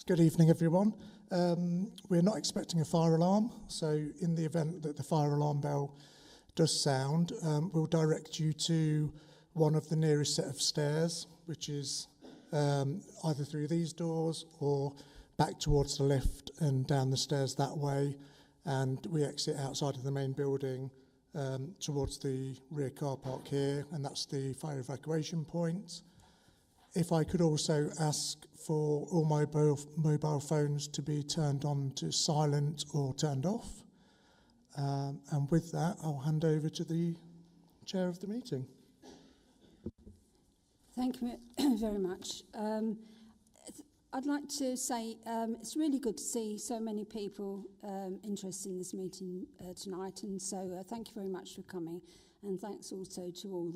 Good evening, everyone. We're not expecting a fire alarm, so in the event that the fire alarm bell does sound, we'll direct you to one of the nearest set of stairs, which is either through these doors or back towards the lift and down the stairs that way. And we exit outside of the main building towards the rear car park here, and that's the fire evacuation point. If I could also ask for all mobile phones to be turned on to silent or turned off. And with that, I'll hand over to the chair of the meeting. Thank you very much. I'd like to say it's really good to see so many people interested in this meeting tonight, and so thank you very much for coming, and thanks also to all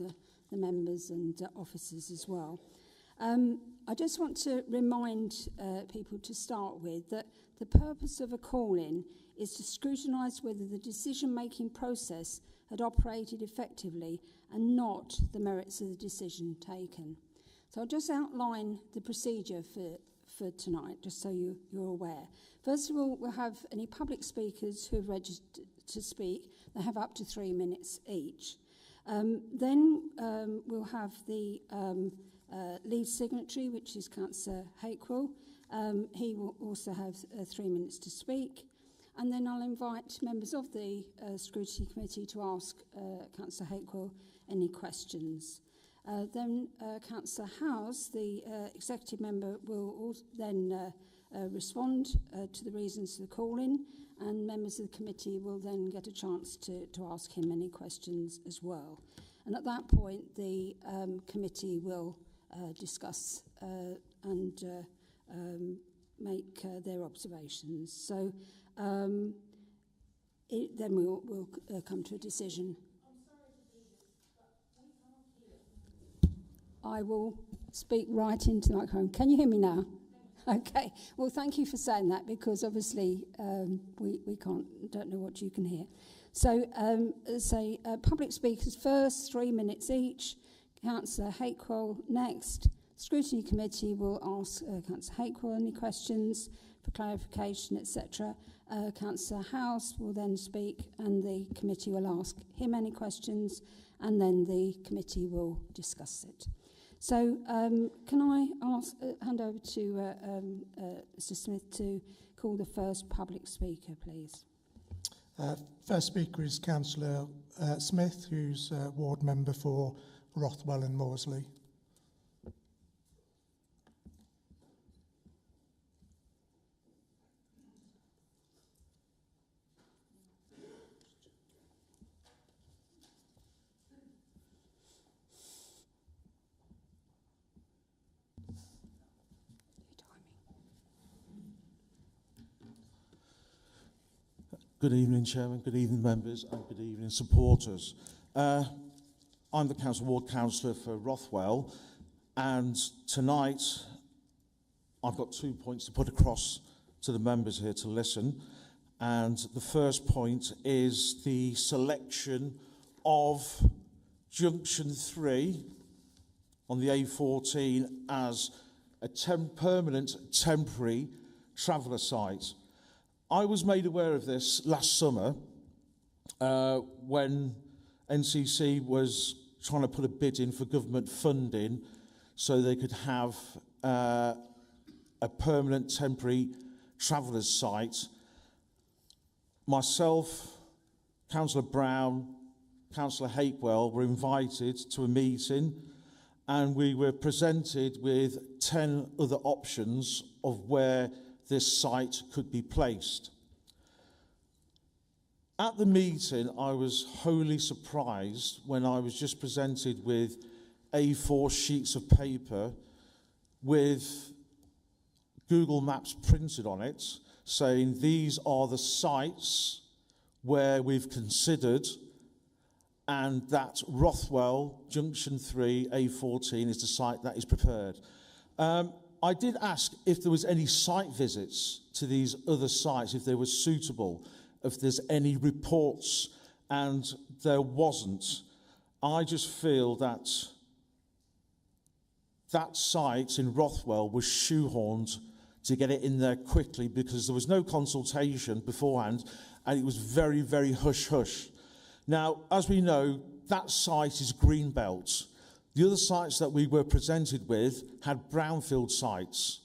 the members and officers as well. I just want to remind people to start with that the purpose of a call-in is to scrutinise whether the decision-making process had operated effectively and not the merits of the decision taken. So I'll just outline the procedure for tonight, just so you're aware. First of all, we'll have any public speakers who have registered to speak. They have up to 3 minutes each. Then we'll have the lead signatory, which is Councillor Hakewell. He will also have 3 minutes to speak. And then I'll invite members of the Scrutiny Committee to ask Councillor Hakewell any questions. Then Councillor Howes, the executive member, will then respond to the reasons for the call-in, and members of the committee will then get a chance to ask him any questions as well. And at that point, the committee will discuss and make their observations. So then we'll come to a decision. I will speak right into the microphone. Can you hear me now? Okay. Well, thank you for saying that, because obviously we don't know what you can hear. So, public speakers first, 3 minutes each. Councillor Hakewell next. Scrutiny Committee will ask Councillor Hakewell any questions for clarification, etc. Councillor Howes will then speak, and the committee will ask him any questions, and then the committee will discuss it. So can I hand over to Mr. Smith to call the first public speaker, please? First speaker is Councillor Smith, who's ward member for Rothwell and Morsley. Good evening, Chairman, good evening, members, and good evening, supporters. I'm the ward councillor for Rothwell, and tonight I've got 2 points to put across to the members here to listen. And the first point is the selection of Junction 3 on the A14 as a permanent temporary traveller site. I was made aware of this last summer when NCC was trying to put a bid in for government funding so they could have a permanent temporary travellers site. Myself, Councillor Brown, Councillor Hakewell were invited to a meeting, and we were presented with 10 other options of where this site could be placed. At the meeting, I was wholly surprised when I was just presented with A4 sheets of paper with Google Maps printed on it, saying these are the sites where we've considered, and that Rothwell Junction 3 A14 is the site that is preferred. I did ask if there was any site visits to these other sites, if they were suitable, if there's any reports, and there wasn't. I just feel that that site in Rothwell was shoehorned to get it in there quickly because there was no consultation beforehand and it was very, very hush-hush. Now, as we know, that site is greenbelt. The other sites that we were presented with had brownfield sites.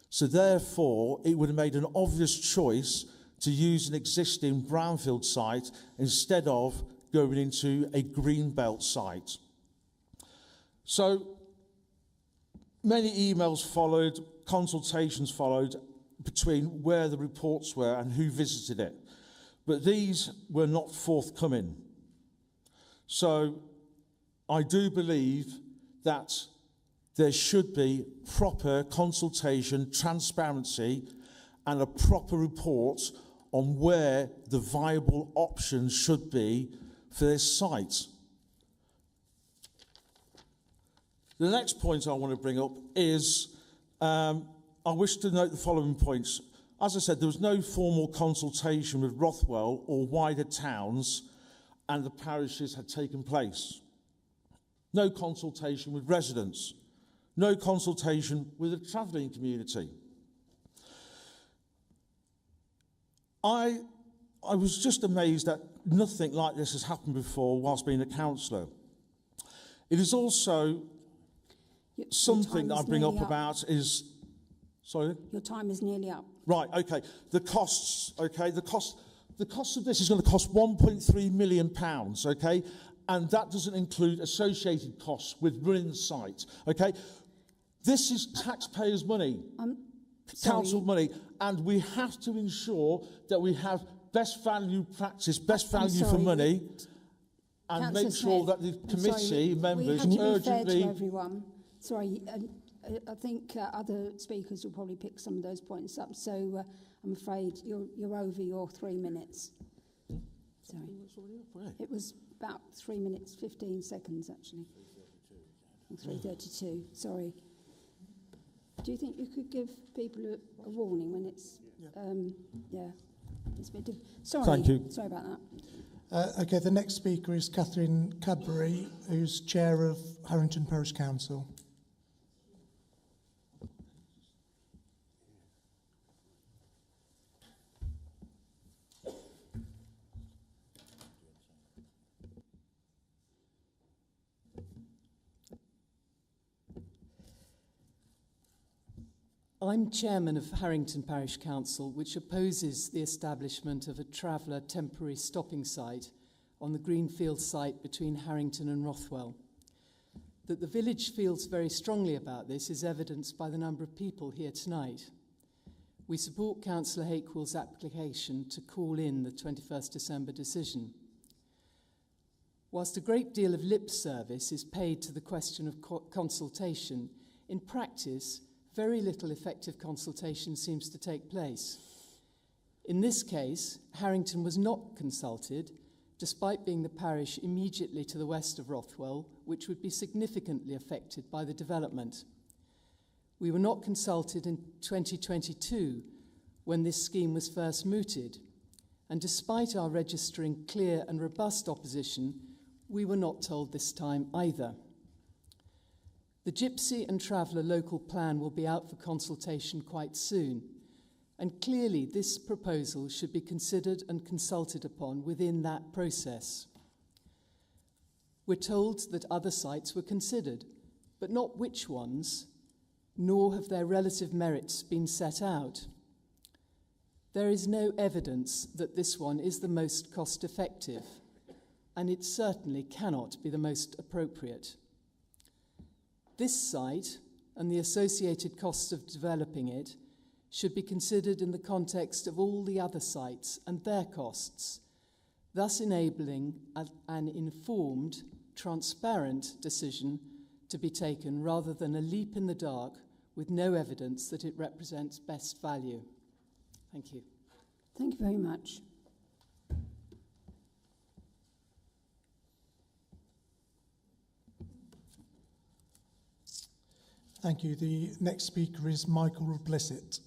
So therefore, it would have made an obvious choice to use an existing brownfield site instead of going into a greenbelt site. So many emails followed, consultations followed between where the reports were and who visited it. But these were not forthcoming. So I do believe that there should be proper consultation, transparency, and a proper report on where the viable options should be for this site. The next point I want to bring up is I wish to note the following points. As I said, there was no formal consultation with Rothwell or wider towns and the parishes had taken place. No consultation with residents. No consultation with the travelling community. I was just amazed that nothing like this has happened before whilst being a councillor. It is also something that I bring up about is... Sorry? Your time is nearly up. Right, okay. The costs, okay? The cost of this is going to cost £1.3 million, okay? And that doesn't include associated costs with running the site, okay? This is taxpayers' money, council money, and we have to ensure that we have best value practice, best value for money, and Councillor make sure Smith, that the committee members we have to be fair urgently... to everyone. Sorry, I think other speakers will probably pick some of those points up, so I'm afraid you're over your 3 minutes. Sorry. It was about 3 minutes, 15 seconds, actually. 3:32, sorry. Do you think you could give people a warning when it's... Yeah, it's a bit... Sorry. Thank you. Sorry about that. Okay, the next speaker is Catherine Cadbury, who's Chair of Harrington Parish Council. I'm chairman of Harrington Parish Council, which opposes the establishment of a traveller temporary stopping site on the Greenfield site between Harrington and Rothwell. That the village feels very strongly about this is evidenced by the number of people here tonight. We support Councillor Hakewell's application to call in the 21st December decision. Whilst a great deal of lip service is paid to the question of consultation, in practice, very little effective consultation seems to take place. In this case, Harrington was not consulted, despite being the parish immediately to the west of Rothwell, which would be significantly affected by the development. We were not consulted in 2022, when this scheme was first mooted, and despite our registering clear and robust opposition, we were not told this time either. The Gypsy and Traveller local plan will be out for consultation quite soon, and clearly this proposal should be considered and consulted upon within that process. We're told that other sites were considered, but not which ones, nor have their relative merits been set out. There is no evidence that this one is the most cost-effective, and it certainly cannot be the most appropriate. This site and the associated costs of developing it should be considered in the context of all the other sites and their costs, thus enabling an informed, transparent decision to be taken rather than a leap in the dark with no evidence that it represents best value. Thank you. Thank you very much. Thank you. The next speaker is Michael Blissett.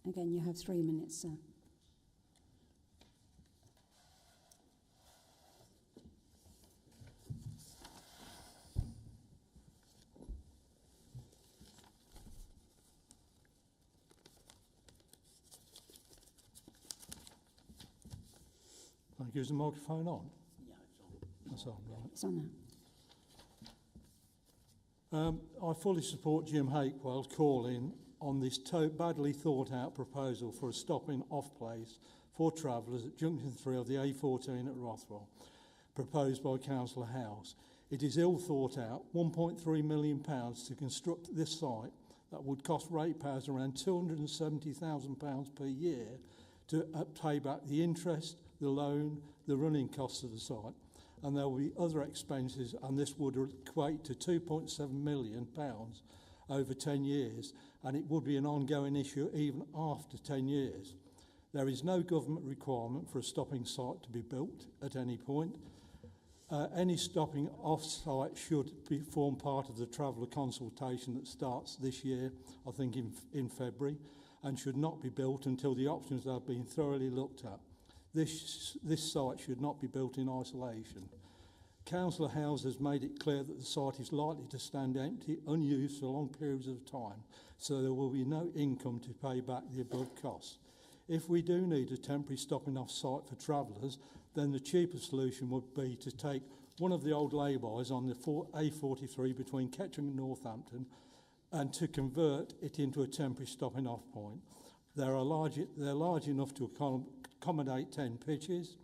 Again, you have 3 minutes, sir. Thank you. Is the microphone on? Yeah, it's on. That's on, right. It's on now. I fully support Jim Hakewell's calling on this badly thought out proposal for a stopping off place for travellers at Junction 3 of the A14 at Rothwell, proposed by Councillor House. It is ill thought out, £1.3 million to construct this site that would cost ratepayers around £270,000 per year to pay back the interest, the loan, the running costs of the site. And there will be other expenses, and this would equate to £2.7 million over 10 years, and it would be an ongoing issue even after 10 years. There is no government requirement for a stopping site to be built at any point. Any stopping off-site should form part of the traveller consultation that starts this year, I think in February, and should not be built until the options have been thoroughly looked at. This site should not be built in isolation. Councillor Howes has made it clear that the site is likely to stand empty, unused for long periods of time, so there will be no income to pay back the above costs. If we do need a temporary stopping off site for travellers, then the cheaper solution would be to take one of the old lay-bys on the A43 between Kettering and Northampton and to convert it into a temporary stopping off point. They're large enough to accommodate 10 pitches.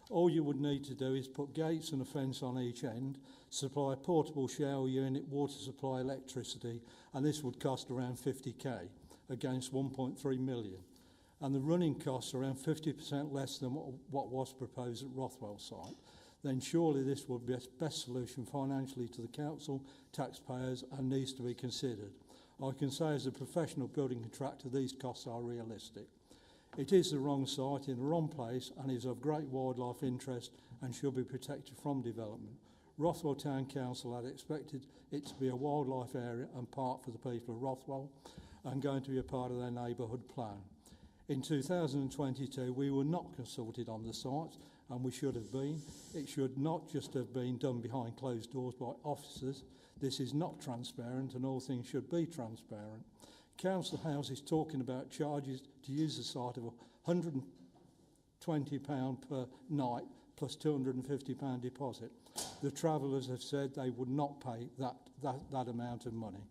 All you would need to do is put gates and a fence on each end, supply a portable shower unit, water supply, electricity, and this would cost around 50k against 1.3 million. And the running costs are around 50% less than what was proposed at Rothwell site, then surely this would be the best solution financially to the council, taxpayers, and needs to be considered. I can say as a professional building contractor, these costs are realistic. It is the wrong site in the wrong place and is of great wildlife interest and should be protected from development. Rothwell Town Council had expected it to be a wildlife area and park for the people of Rothwell and going to be a part of their neighbourhood plan. In 2022, we were not consulted on the site, and we should have been. It should not just have been done behind closed doors by officers. This is not transparent, and all things should be transparent. Council House is talking about charges to use the site of £120 per night plus £250 deposit. The travellers have said they would not pay that amount of money.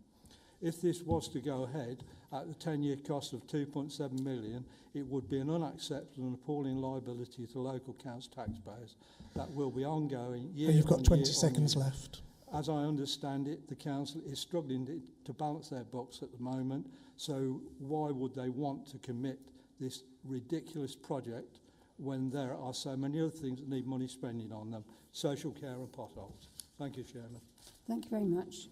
If this was to go ahead at the 10-year cost of 2.7 million, it would be an unacceptable and appalling liability to local council taxpayers that will be ongoing year You've got on 20 year seconds on year. left. As I understand it, the council is struggling to balance their books at the moment, so why would they want to commit this ridiculous project when there are so many other things that need money spending on them, social care and potholes? Thank you, Chairman. Thank you very much.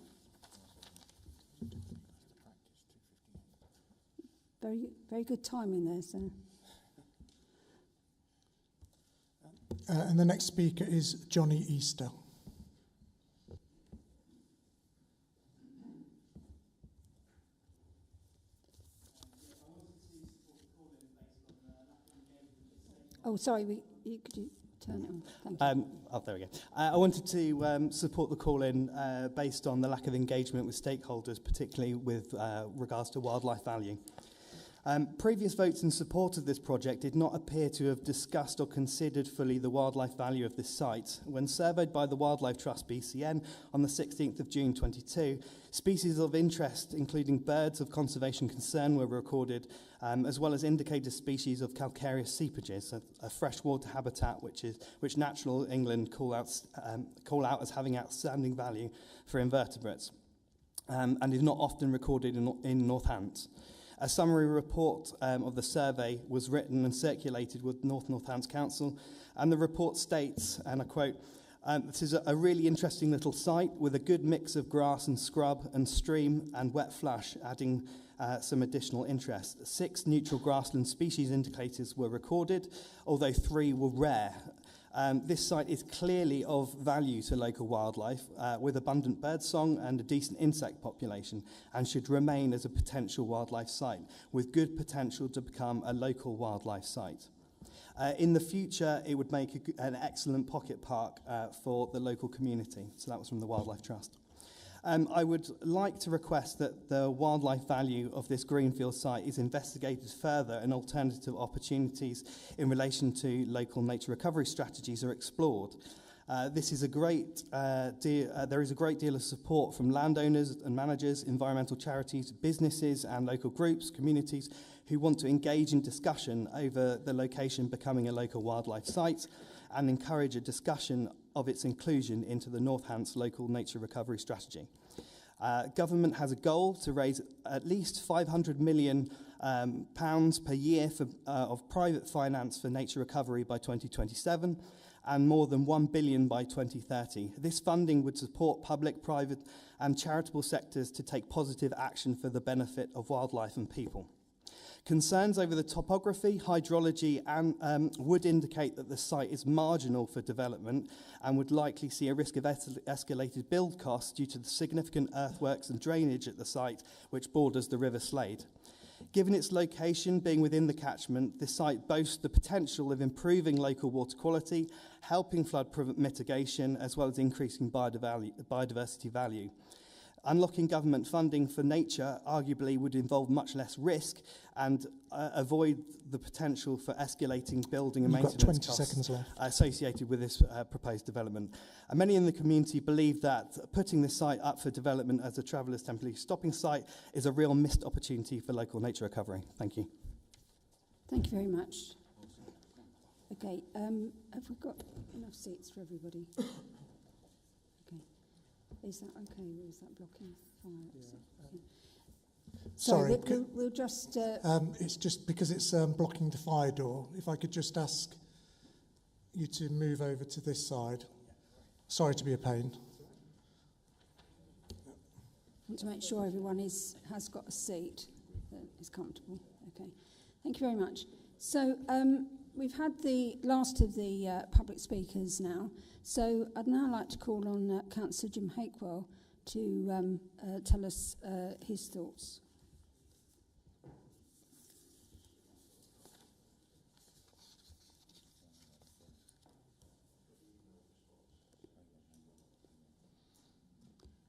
Very good timing there, sir. And the next speaker is Johnny Easter. Oh, sorry, could you turn it on? Thank you. There we go. I wanted to support the call-in based on the lack of engagement with stakeholders, particularly with regards to wildlife value. Previous votes in support of this project did not appear to have discussed or considered fully the wildlife value of this site. When surveyed by the Wildlife Trust BCN on the 16th of June 22, species of interest, including birds of conservation concern, were recorded, as well as indicated species of calcareous seepages, a freshwater habitat which Natural England call out as having outstanding value for invertebrates, and is not often recorded in Northants. A summary report of the survey was written and circulated with Northants Council, and the report states, and I quote, this is a really interesting little site with a good mix of grass and scrub and stream and wet flash, adding some additional interest. 6 neutral grassland species indicators were recorded, although 3 were rare. This site is clearly of value to local wildlife, with abundant birdsong and a decent insect population, and should remain as a potential wildlife site, with good potential to become a local wildlife site. In the future, it would make an excellent pocket park for the local community. So that was from the Wildlife Trust. I would like to request that the wildlife value of this greenfield site is investigated further and alternative opportunities in relation to local nature recovery strategies are explored. There is a great deal of support from landowners and managers, environmental charities, businesses and local groups, communities who want to engage in discussion over the location becoming a local wildlife site and encourage a discussion of its inclusion into the North Hants local nature recovery strategy. Government has a goal to raise at least £500 million per year of private finance for nature recovery by 2027 and more than £1 billion by 2030. This funding would support public, private and charitable sectors to take positive action for the benefit of wildlife and people. Concerns over the topography, hydrology would indicate that the site is marginal for development and would likely see a risk of escalated build costs due to the significant earthworks and drainage at the site which borders the River Slade. Given its location being within the catchment, the site boasts the potential of improving local water quality, helping flood mitigation, as well as increasing biodiversity value. Unlocking government funding for nature arguably would involve much less risk and avoid the potential for escalating building and maintenance You've got 20 costs seconds left. Associated with this proposed development. And many in the community believe that putting this site up for development as a travellers' temporary stopping site is a real missed opportunity for local nature recovery. Thank you. Thank you very much. Okay, have we got enough seats for everybody? Okay. Is that okay, or is that blocking fire exit? Yeah. Sorry, we'll just... it's just because it's blocking the fire door. If I could just ask you to move over to this side. Sorry to be a pain. I want to make sure everyone has got a seat that is comfortable. Okay, thank you very much. So we've had the last of the public speakers now. So I'd now like to call on Councillor Jim Hakewell to tell us his thoughts.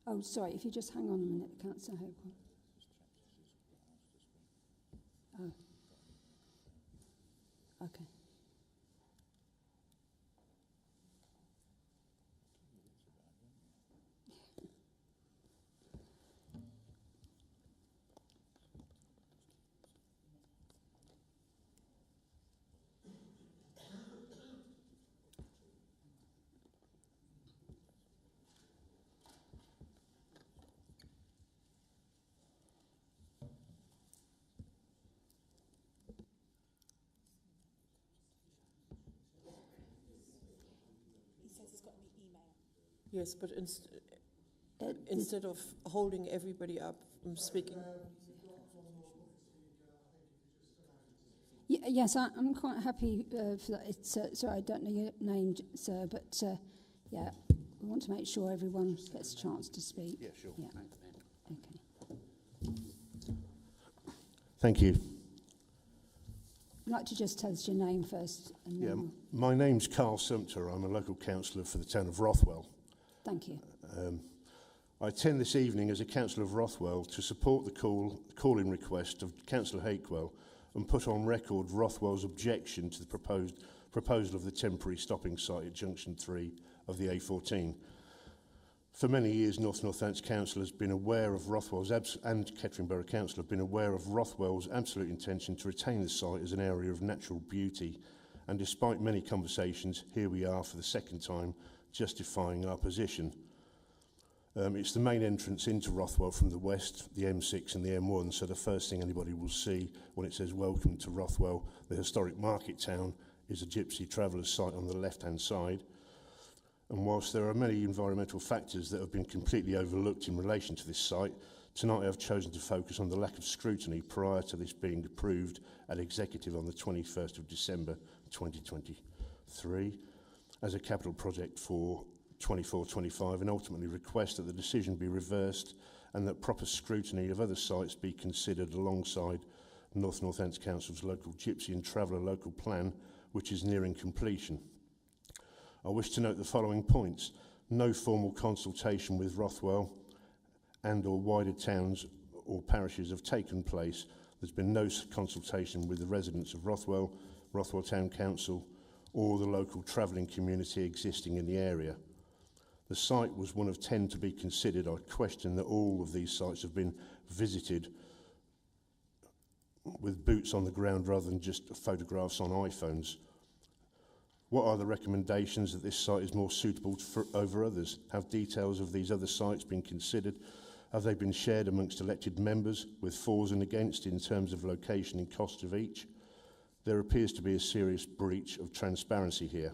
Oh, sorry, if you just hang on a minute, Councillor Hakewell. Oh. Okay. Yes, but instead of holding everybody up from speaking. Yes, I'm quite happy for that. It's, sorry, I don't know your name, sir, but yeah, we want to make sure everyone gets a chance to speak. Yeah, sure. Yeah. Okay. Thank you. I'd like to just tell us your name first. And Yeah, then my name's Carl Sumpter. I'm a local councillor for the town of Rothwell. thank you. I attend this evening as a councillor of Rothwell to support the call-in request of Councillor Hakewell and put on record Rothwell's objection to the proposal of the temporary stopping site at Junction 3 of the A14. For many years, North Hants Council has been aware of Rothwell's, and Kettering Borough Council have been aware of Rothwell's absolute intention to retain the site as an area of natural beauty. And despite many conversations, here we are for the second time justifying our position. It's the main entrance into Rothwell from the west, the M6 and the M1, so the first thing anybody will see when it says welcome to Rothwell, the historic market town, is a gypsy travellers site on the left-hand side. And whilst there are many environmental factors that have been completely overlooked in relation to this site, tonight I've chosen to focus on the lack of scrutiny prior to this being approved at Executive on the 21st of December 2023 as a capital project for 24-25, and ultimately request that the decision be reversed and that proper scrutiny of other sites be considered alongside North Hants Council's local gypsy and traveller local plan, which is nearing completion. I wish to note the following points. No formal consultation with Rothwell, and or wider towns or parishes have taken place. There's been no consultation with the residents of Rothwell, Rothwell Town Council, or the local travelling community existing in the area. The site was one of 10 to be considered. I question that all of these sites have been visited with boots on the ground rather than just photographs on iPhones. What are the recommendations that this site is more suitable over others? Have details of these other sites been considered? Have they been shared amongst elected members with fors and against in terms of location and cost of each? There appears to be a serious breach of transparency here.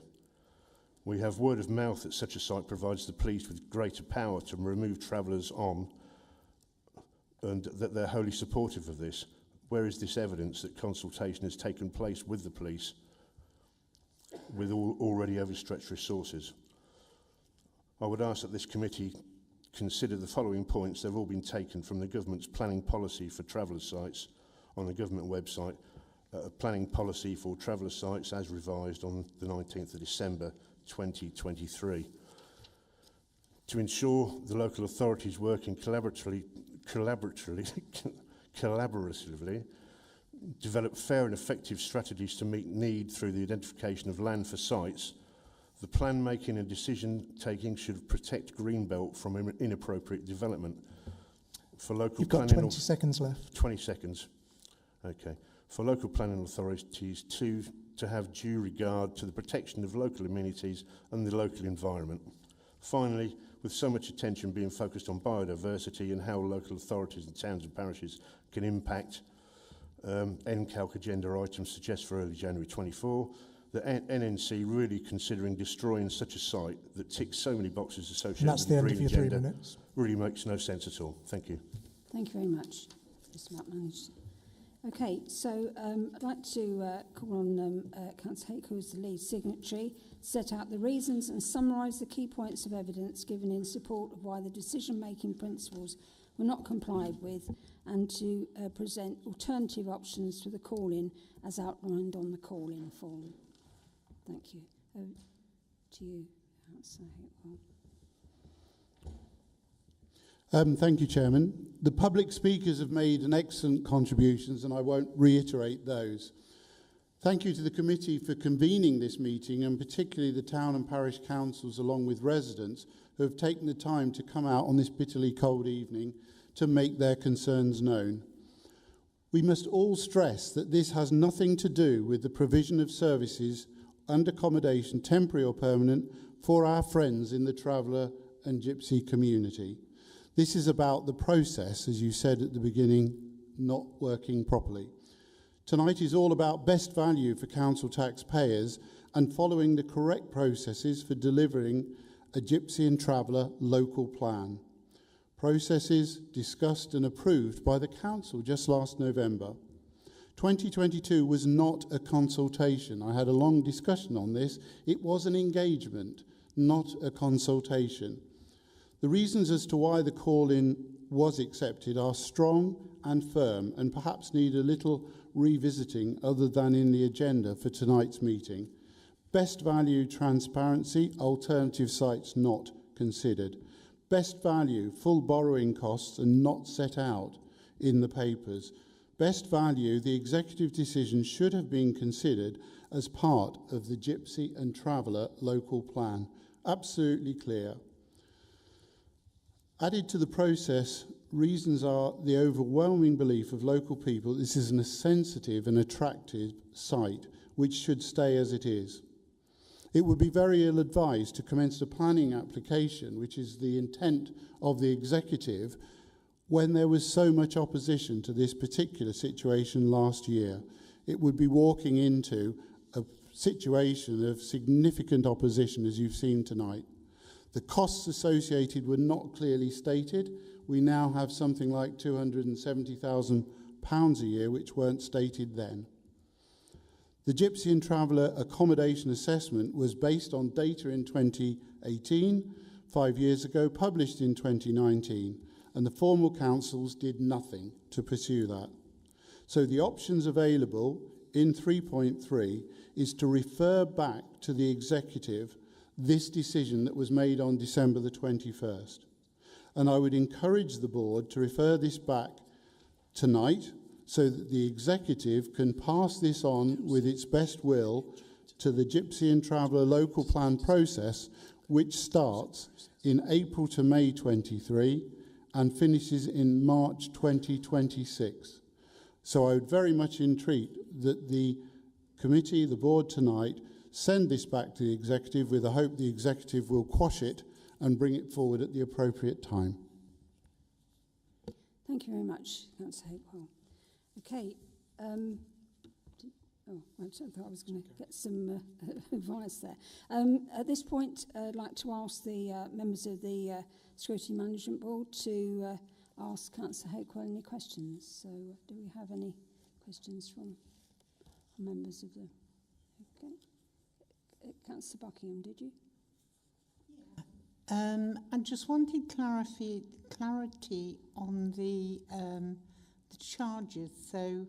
We have word of mouth that such a site provides the police with greater power to remove travellers on, and that they're wholly supportive of this. Where is this evidence that consultation has taken place with the police with already overstretched resources? I would ask that this committee consider the following points. They've all been taken from the government's planning policy for traveller sites on the government website, planning policy for traveller sites as revised on the 19th of December 2023. To ensure the local authorities working collaboratively develop fair and effective strategies to meet need through the identification of land for sites, the plan making and decision taking should protect Greenbelt from inappropriate development. For local You've got 20 seconds left. 20 seconds. Okay. For local planning authorities to have due regard to the protection of local amenities and the local environment. Finally, with so much attention being focused on biodiversity and how local authorities and towns and parishes can impact NCALC agenda items suggest for early January 24, the NNC really considering destroying such a site that ticks so many boxes associated with the green agenda. That's the end of your 3 minutes. Really makes no sense at all. Thank you. Thank you very much, Mr. McManus. Okay, so I'd like to call on Councillor Hake, who is the lead signatory, set out the reasons and summarise the key points of evidence given in support of why the decision-making principles were not complied with, and to present alternative options for the call-in as outlined on the call-in form. Thank you. To you, Councillor Hake. Thank you, Chairman. The public speakers have made an excellent contributions, and I won't reiterate those. Thank you to the committee for convening this meeting, and particularly the town and parish councils, along with residents, who have taken the time to come out on this bitterly cold evening to make their concerns known. We must all stress that this has nothing to do with the provision of services and accommodation, temporary or permanent, for our friends in the traveller and gypsy community. This is about the process, as you said at the beginning, not working properly. Tonight is all about best value for council taxpayers and following the correct processes for delivering a gypsy and traveller local plan. Processes discussed and approved by the council just last November. 2022 was not a consultation. I had a long discussion on this. It was an engagement, not a consultation. The reasons as to why the call-in was accepted are strong and firm, and perhaps need a little revisiting other than in the agenda for tonight's meeting. Best value transparency, alternative sites not considered. Best value full borrowing costs and not set out in the papers. Best value, the executive decision should have been considered as part of the Gypsy and Traveller local plan. Absolutely clear. Added to the process, reasons are the overwhelming belief of local people this is a sensitive and attractive site which should stay as it is. It would be very ill-advised to commence a planning application, which is the intent of the executive, when there was so much opposition to this particular situation last year. It would be walking into a situation of significant opposition, as you've seen tonight. The costs associated were not clearly stated. We now have something like £270,000 a year, which weren't stated then. The Gypsy and Traveller accommodation assessment was based on data in 2018, 5 years ago, published in 2019, and the formal councils did nothing to pursue that. So the options available in 3.3 is to refer back to the executive this decision that was made on December the 21st. and I would encourage the board to refer this back tonight so that the executive can pass this on with its best will to the Gypsy and Traveller local plan process, which starts in April to May 23 and finishes in March 2026. So I would very much entreat that the committee, the board tonight, send this back to the executive with the hope the executive will quash it and bring it forward at the appropriate time. Thank you very much, Councillor Hapewell. Okay. I thought I was going to get some advice there. At this point, I'd like to ask the members of the Scrutiny Management Board to ask Councillor Hapewell any questions. So do we have any questions from members of the... Okay. Councillor Buckingham, did you? I just wanted clarity on the charges. So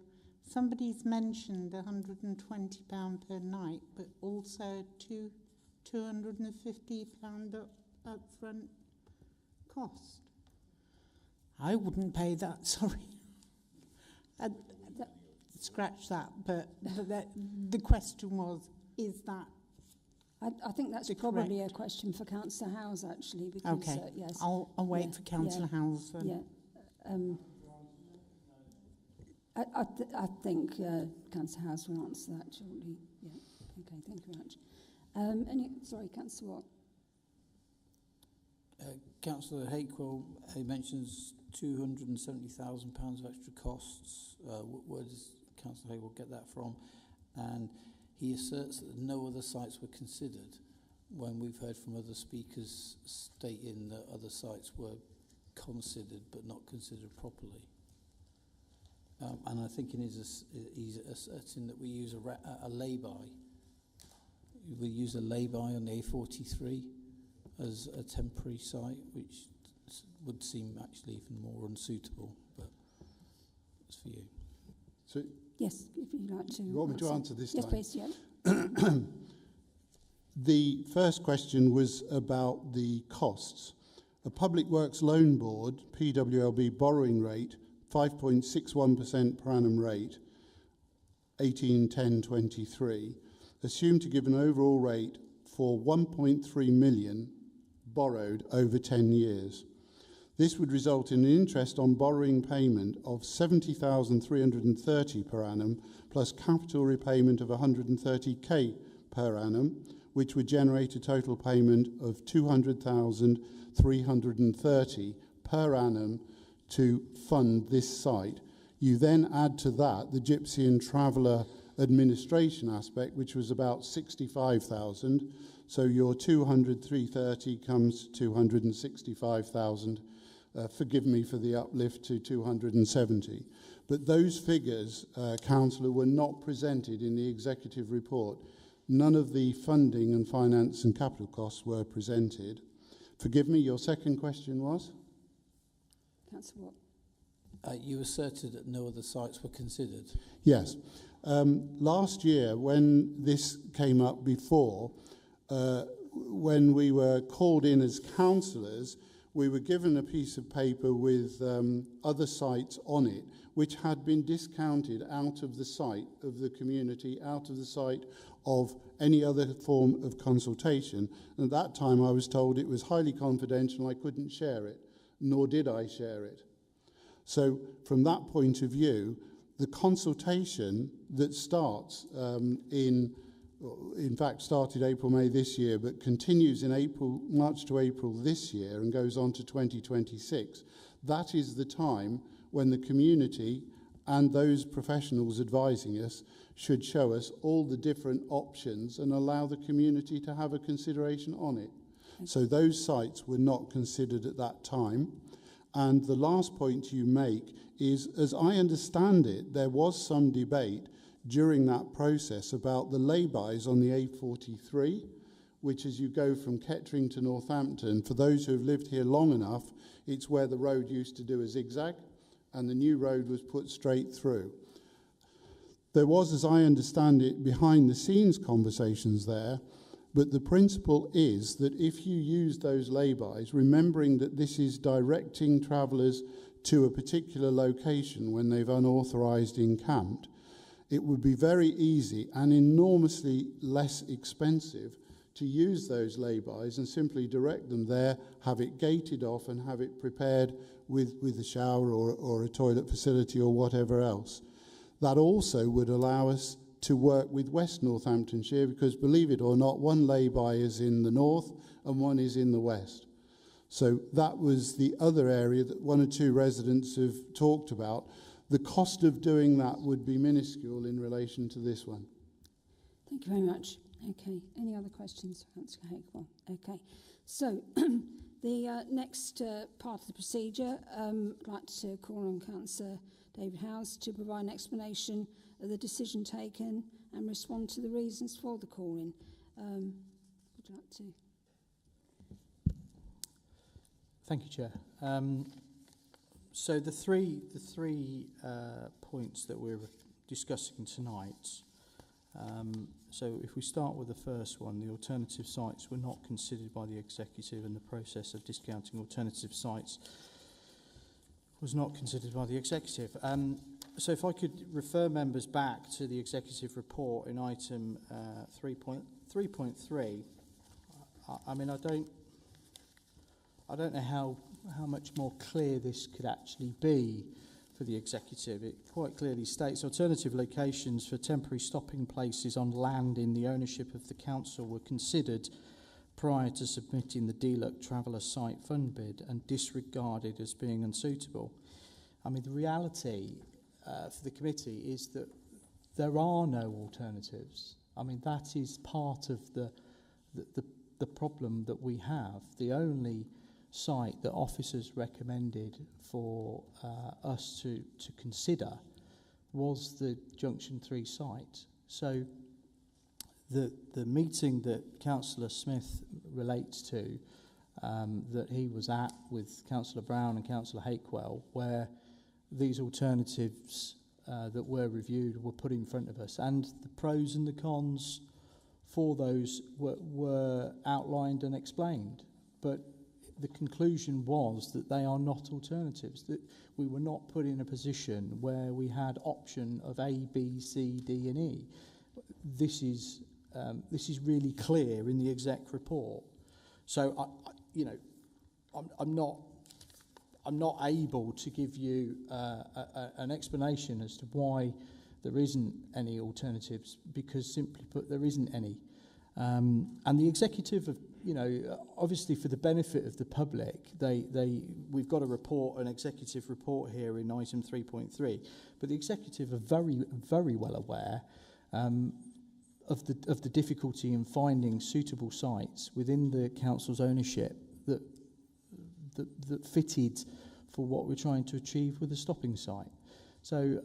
somebody's mentioned £120 per night, but also £250 upfront cost. I wouldn't pay that, sorry. Scratch that, but the question was, is that I think that's probably a question for Councillor Howes, actually. Because, okay, yes. I'll wait for Councillor Howes. I think Councillor Howes will answer that shortly. Yeah. Okay, thank you very much. Sorry, Councillor Watt. Councillor Hapewell, he mentions £270,000 of extra costs. Where does Councillor Hapewell get that from? And he asserts that no other sites were considered, when we've heard from other speakers stating that other sites were considered but not considered properly. And I think he's asserting that we use a lay-by. We use a lay-by on the A43 as a temporary site, which would seem actually even more unsuitable, but it's for you. So, yes, if you'd like to. You want me to answer this yes, time? Yes, please, yeah. The first question was about the costs. A Public Works Loan Board, PWLB borrowing rate, 5.61% per annum rate, 18/10/23, assumed to give an overall rate for 1.3 million borrowed over 10 years. This would result in an interest on borrowing payment of 70,330 per annum plus capital repayment of 130k per annum, which would generate a total payment of 200,330 per annum to fund this site. You then add to that the Gypsy and Traveller administration aspect, which was about 65,000. So your 200,330 comes to 265,000. Forgive me for the uplift to 270. But those figures, Councillor, were not presented in the executive report. None of the funding and finance and capital costs were presented. Forgive me, your second question was? Councillor Watt. You asserted that no other sites were considered. Yes. Last year, when this came up before, when we were called in as councillors, we were given a piece of paper with other sites on it, which had been discounted out of the site of the community, out of the site of any other form of consultation. And at that time, I was told it was highly confidential, I couldn't share it, nor did I share it. So from that point of view, the consultation that starts in fact started April, May this year, but continues in March to April this year and goes on to 2026. That is the time when the community and those professionals advising us should show us all the different options and allow the community to have a consideration on it. So those sites were not considered at that time. And the last point you make is, as I understand it, there was some debate during that process about the lay-bys on the A43, which as you go from Kettering to Northampton, for those who have lived here long enough, it's where the road used to do a zigzag, and the new road was put straight through. There was, as I understand it, behind the scenes conversations there But the principle is that if you use those laybys, remembering that this is directing travellers to a particular location when they've unauthorised encamped, it would be very easy and enormously less expensive to use those laybys and simply direct them there, have it gated off and have it prepared with a shower or a toilet facility or whatever else. That also would allow us to work with West Northamptonshire, because believe it or not, one lay-by is in the north and one is in the west. So that was the other area that one or two residents have talked about. The cost of doing that would be minuscule in relation to this one. Thank you very much. Okay, any other questions for Councillor Hakewell? Okay, so the next part of the procedure, I'd like to call on Councillor David Howes to provide an explanation of the decision taken and respond to the reasons for the calling. Would you like to? Thank you, Chair. So the three points that we're discussing tonight. So if we start with the first one, the alternative sites were not considered by the executive, and the process of discounting alternative sites was not considered by the executive. So if I could refer members back to the executive report in item 3.3. I mean, I don't know how much more clear this could actually be for the executive. It quite clearly states alternative locations for temporary stopping places on land in the ownership of the council were considered prior to submitting the DLUC Traveller Site Fund bid and disregarded as being unsuitable. I mean, the reality for the committee is that there are no alternatives. I mean, that is part of the problem that we have. The only site that officers recommended for us to consider was the Junction 3 site. So the meeting that Councillor Smith relates to, that he was at with Councillor Brown and Councillor Hakewell, where these alternatives that were reviewed were put in front of us, and the pros and the cons for those were outlined and explained. But the conclusion was that they are not alternatives, that we were not put in a position where we had option of A, B, C, D and E. This is really clear in the exec report. So, I'm not able to give you an explanation as to why there isn't any alternatives, because simply put, there isn't any. And the executive have, obviously for the benefit of the public, we've got a report, an executive report here in item 3.3, but the executive are very, very well aware of the difficulty in finding suitable sites within the council's ownership that fitted for what we're trying to achieve with the stopping site. So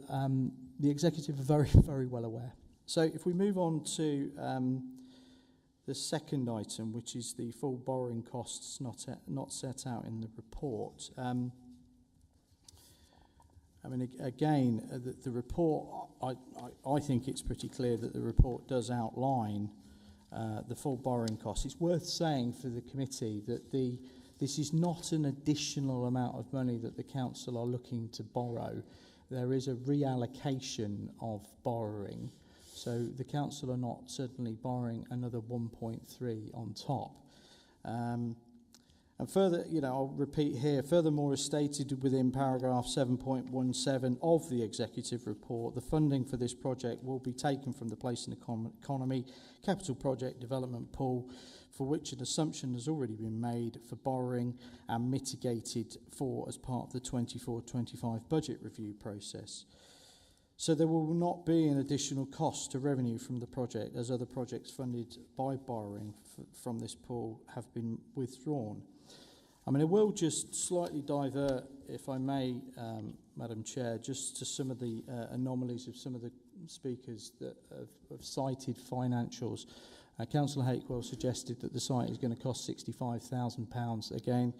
the executive are very, very well aware. So if we move on to the second item, which is the full borrowing costs not set out in the report. I mean, again, the report, I think it's pretty clear that the report does outline the full borrowing costs. It's worth saying for the committee that this is not an additional amount of money that the council are looking to borrow. There is a reallocation of borrowing. So the council are not certainly borrowing another 1.3 on top. And further, I'll repeat here, furthermore, as stated within paragraph 7.17 of the executive report, the funding for this project will be taken from the Place and Economy Capital Project Development Pool, for which an assumption has already been made for borrowing and mitigated for as part of the 24-25 budget review process. So there will not be an additional cost to revenue from the project, as other projects funded by borrowing from this pool have been withdrawn. I mean, I will just slightly divert, if I may, Madam Chair, just to some of the anomalies of some of the speakers that have cited financials. Councillor Hakewell suggested that the site is going to cost £65,000. Again,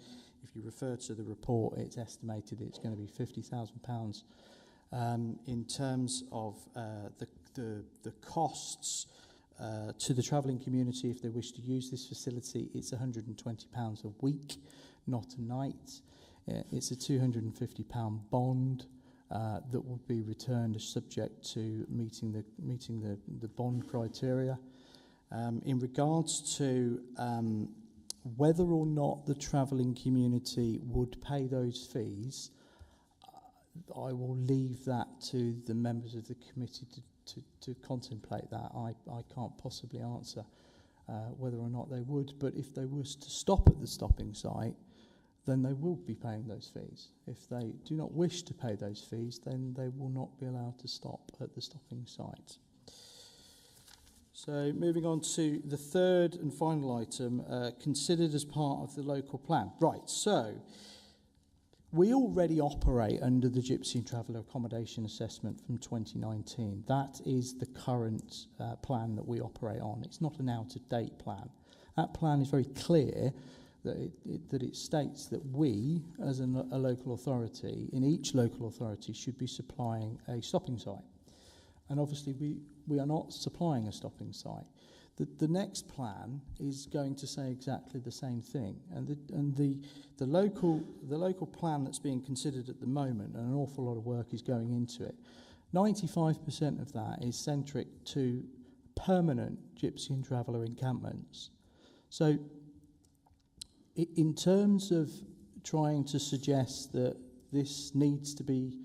if you refer to the report, it's estimated it's going to be £50,000. In terms of the costs to the travelling community, if they wish to use this facility, it's £120 a week, not a night. It's a £250 bond that will be returned subject to meeting the bond criteria. In regards to whether or not the travelling community would pay those fees, I will leave that to the members of the committee to contemplate that. I can't possibly answer whether or not they would, but if they was to stop at the stopping site, then they will be paying those fees. If they do not wish to pay those fees, then they will not be allowed to stop at the stopping site. So moving on to the third and final item, considered as part of the local plan. Right, so we already operate under the Gypsy and Traveller Accommodation Assessment from 2019. That is the current plan that we operate on. It's not an out-of-date plan. That plan is very clear that it states that we, as a local authority, in each local authority, should be supplying a stopping site. And obviously we are not supplying a stopping site. The next plan is going to say exactly the same thing. And the local plan that's being considered at the moment, and an awful lot of work is going into it, 95% of that is centric to permanent Gypsy and Traveller encampments. So in terms of trying to suggest that this needs to be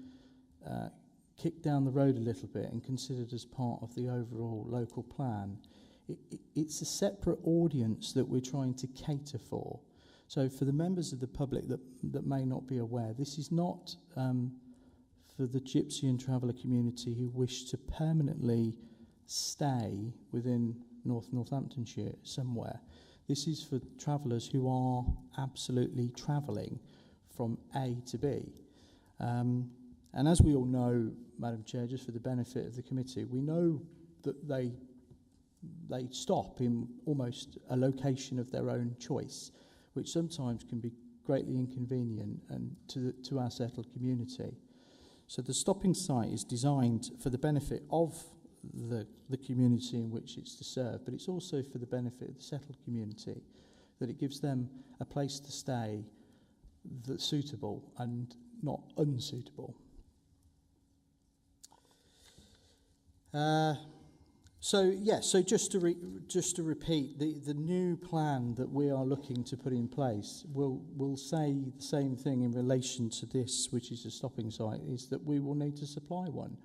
kicked down the road a little bit and considered as part of the overall local plan, it's a separate audience that we're trying to cater for. So for the members of the public that may not be aware, this is not for the Gypsy and Traveller community who wish to permanently stay within Northamptonshire somewhere. This is for travellers who are absolutely travelling from A to B. And as we all know, Madam Chair, just for the benefit of the committee, we know that they stop in almost a location of their own choice, which sometimes can be greatly inconvenient and to our settled community. So the stopping site is designed for the benefit of the community in which it's to serve, but it's also for the benefit of the settled community, that it gives them a place to stay that's suitable and not unsuitable. So just to repeat, the new plan that we are looking to put in place will say the same thing in relation to this, which is a stopping site, is that we will need to supply one.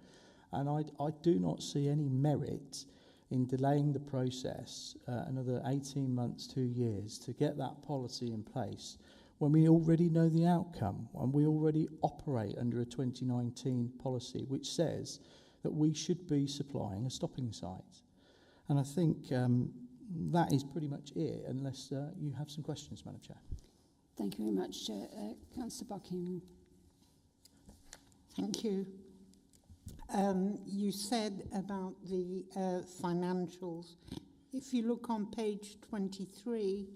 And I do not see any merit in delaying the process another 18 months, 2 years, to get that policy in place when we already know the outcome and we already operate under a 2019 policy which says that we should be supplying a stopping site. And I think that is pretty much it, unless you have some questions, Madam Chair. Thank you very much. Councillor Buckingham. Thank you. You said about the financials. If you look on page 23,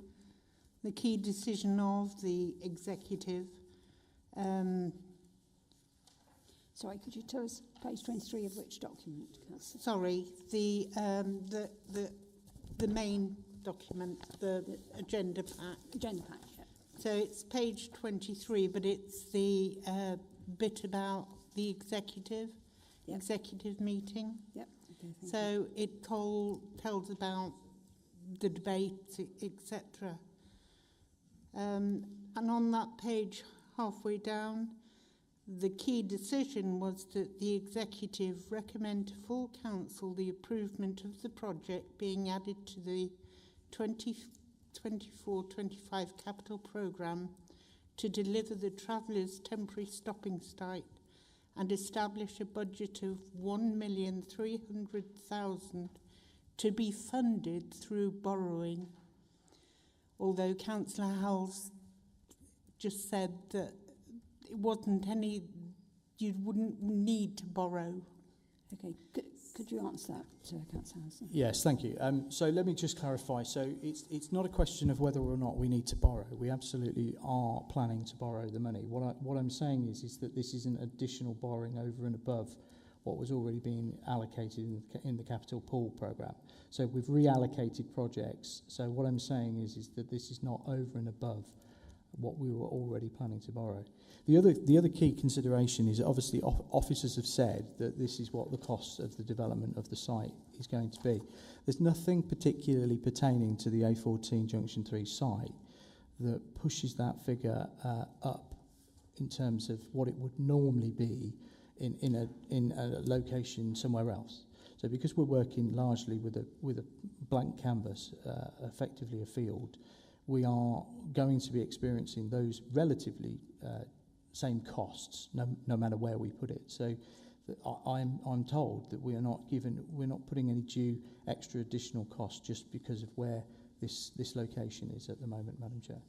the key decision of the executive. Sorry, could you tell us page 23 of which document, Councillor? Sorry, the main document, the agenda pack. Agenda pack, yeah. So it's page 23, but it's the bit about the executive. Yep. Executive meeting. Yep. Okay, so it tells about the debates, etc. And on that page, halfway down, the key decision was that the executive recommend to full council the approval of the project being added to the 2024-25 capital programme to deliver the Travellers' temporary stopping site and establish a budget of £1,300,000 to be funded through borrowing. Although Councillor Howells just said that it wasn't any, you wouldn't need to borrow. Okay, could you answer that, Councillor Howells? Yes, thank you. So let me just clarify. So it's not a question of whether or not we need to borrow. We absolutely are planning to borrow the money. What I'm saying is that this isn't additional borrowing over and above what was already being allocated in the capital pool programme. So we've reallocated projects. So what I'm saying is that this is not over and above what we were already planning to borrow. The other key consideration is obviously officers have said that this is what the cost of the development of the site is going to be. There's nothing particularly pertaining to the A14 Junction 3 site that pushes that figure up in terms of what it would normally be in a location somewhere else. So because we're working largely with a blank canvas, effectively a field, we are going to be experiencing those relatively same costs, no matter where we put it. So I'm told that we're not putting any due extra additional cost just because of where this location is at the moment, Madam Chair.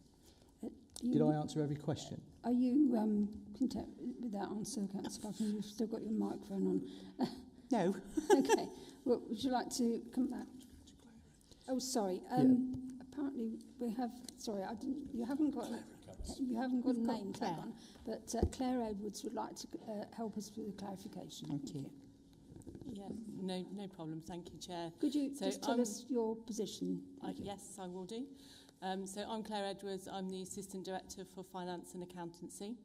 Did I answer every question? Are you content with that answer, Councillor Buckingham? You've still got your microphone on. No. Okay. Well, would you like to come back? Oh, sorry. Apparently we have. Sorry, you haven't got a name tag on, but Claire Edwards would like to help us with a clarification. Thank you. Yeah, no problem. Thank you, Chair. Could you just tell us your position? Yes, I will do. So I'm Claire Edwards. I'm the Assistant Director for Finance and Accountancy.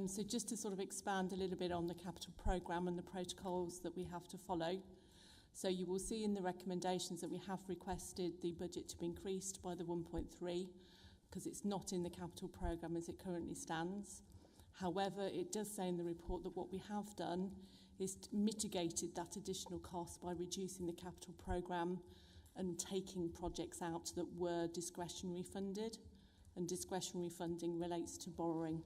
So just to sort of expand a little bit on the capital programme and the protocols that we have to follow. So you will see in the recommendations that we have requested the budget to be increased by the 1.3 because it's not in the capital programme as it currently stands. However, it does say in the report that what we have done is mitigated that additional cost by reducing the capital programme and taking projects out that were discretionary funded, and discretionary funding relates to borrowing.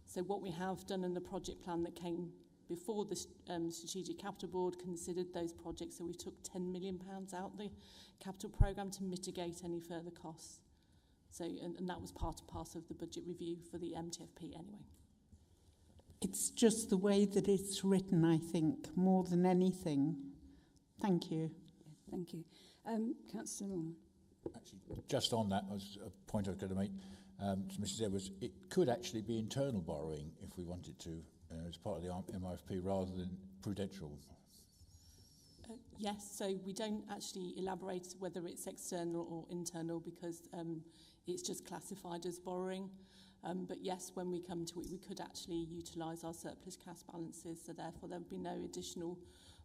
So what we have done in the project plan that came before the Strategic Capital Board considered those projects, so we took £10 million out the capital programme to mitigate any further costs. So, and that was part and parcel of the budget review for the MTFP anyway. It's just the way that it's written, I think, more than anything. Thank you. Thank you. Councillor Norman. Actually, just on that, was a point I was going to make to Mrs. Edwards. It could actually be internal borrowing if we wanted to, as part of the MIFP, rather than prudential. Yes, so we don't actually elaborate whether it's external or internal because it's just classified as borrowing. But yes, when we come to it, we could actually utilise our surplus cash balances, so therefore there would be no additional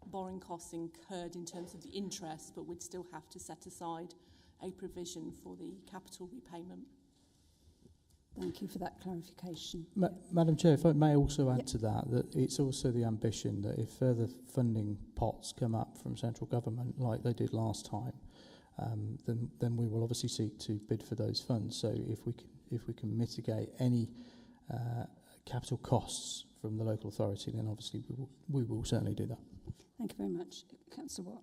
borrowing costs incurred in terms of the interest, but we'd still have to set aside a provision for the capital repayment. Thank you for that clarification. Madam Chair, if I may also add to that it's also the ambition that if further funding pots come up from central government like they did last time, then we will obviously seek to bid for those funds. So if we can mitigate any capital costs from the local authority, then obviously we will certainly do that. Thank you very much. Councillor Watt.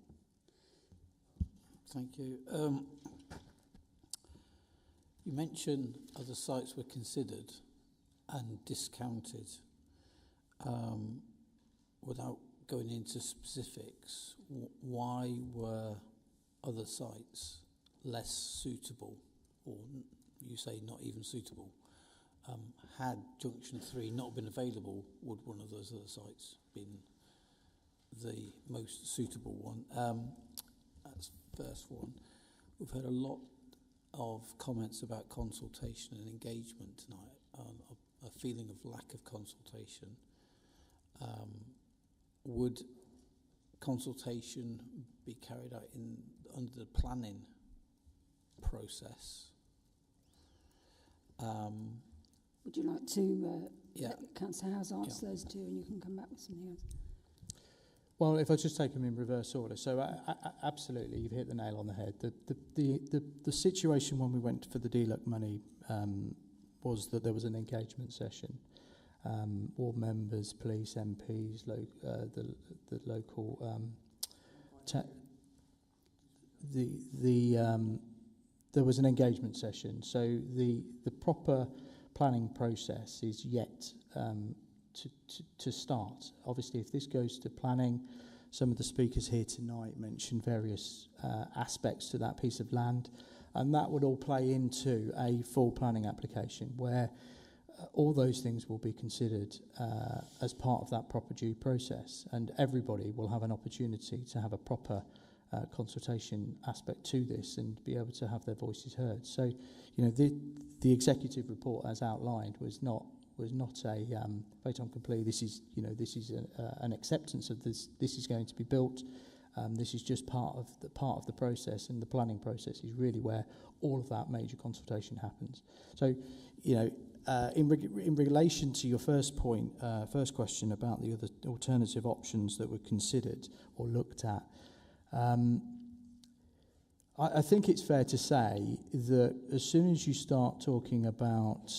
Thank you. You mentioned other sites were considered and discounted. Without going into specifics, why were other sites less suitable, or you say not even suitable? Had Junction 3 not been available, would one of those other sites been the most suitable one? That's the first one. We've heard a lot of comments about consultation and engagement tonight, a feeling of lack of consultation. Would consultation be carried out under the planning process? Would you like to let Councillor Howes answer those two, and you can come back with something else? Well, if I just take them in reverse order, so absolutely, you've hit the nail on the head. The situation when we went for the DLUC money was that there was an engagement session. Ward members, police, MPs, the local. There was an engagement session, so the proper planning process is yet to start. Obviously, if this goes to planning, some of the speakers here tonight mentioned various aspects to that piece of land, and that would all play into a full planning application where all those things will be considered as part of that proper due process, and everybody will have an opportunity to have a proper consultation aspect to this and be able to have their voices heard. So, you know, the executive report as outlined was not a fait accompli. This is, you know, this is an acceptance of this. This is going to be built. This is just part of the process, and the planning process is really where all of that major consultation happens. So, you know, in relation to your first point, first question about the other alternative options that were considered or looked at, I think it's fair to say that as soon as you start talking about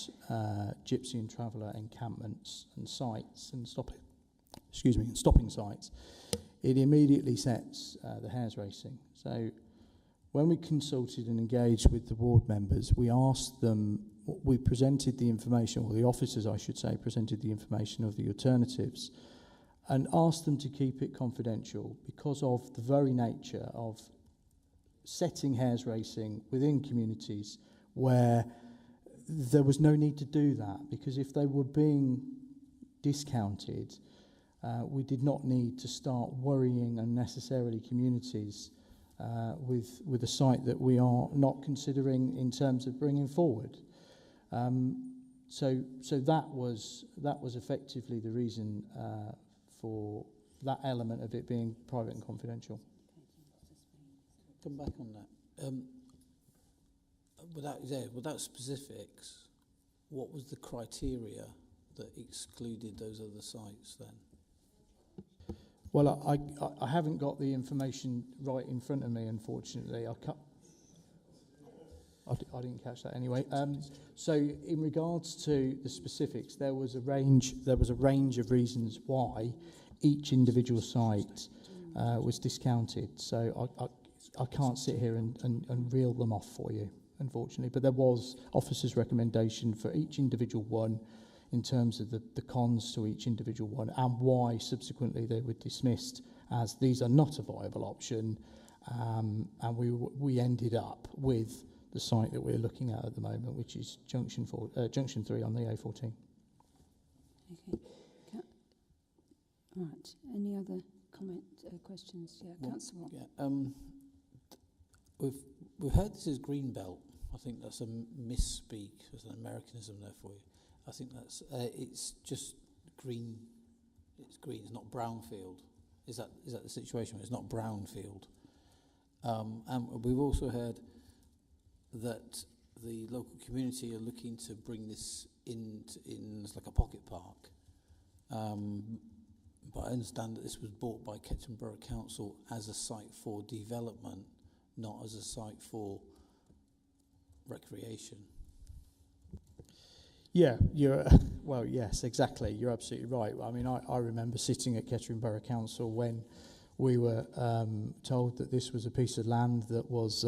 gypsy and traveller encampments and sites and stopping sites, it immediately sets the hares racing. So when we consulted and engaged with the ward members, we asked them, we presented the information, or the officers, I should say, presented the information of the alternatives and asked them to keep it confidential because of the very nature of setting hares racing within communities where there was no need to do that, because if they were being discounted, we did not need to start worrying unnecessarily communities with a site that we are not considering in terms of bringing forward. So that was effectively the reason for that element of it being private and confidential. Come back on that. Without specifics, what was the criteria that excluded those other sites then? Well, I haven't got the information right in front of me, unfortunately. I didn't catch that anyway. So in regards to the specifics, there was a range of reasons why each individual site was discounted. So I can't sit here and reel them off for you, unfortunately. But there was officers' recommendation for each individual one in terms of the cons to each individual one and why subsequently they were dismissed as these are not a viable option. And we ended up with the site that we're looking at the moment, which is Junction 3 on the A14. Okay. Right. Any other questions? Yeah, Councillor Watt. Yeah. We've heard this is green belt. I think that's a misspeak. There's an Americanism there for you. I think that's it's just green. It's green. It's not brownfield. Is that the situation? It's not brownfield. And we've also heard that the local community are looking to bring this in as like a pocket park. But I understand that this was bought by Kettering Borough Council as a site for development, not as a site for recreation. Yeah, yes, exactly. You're absolutely right. I mean, I remember sitting at Kettering Borough Council when we were told that this was a piece of land that was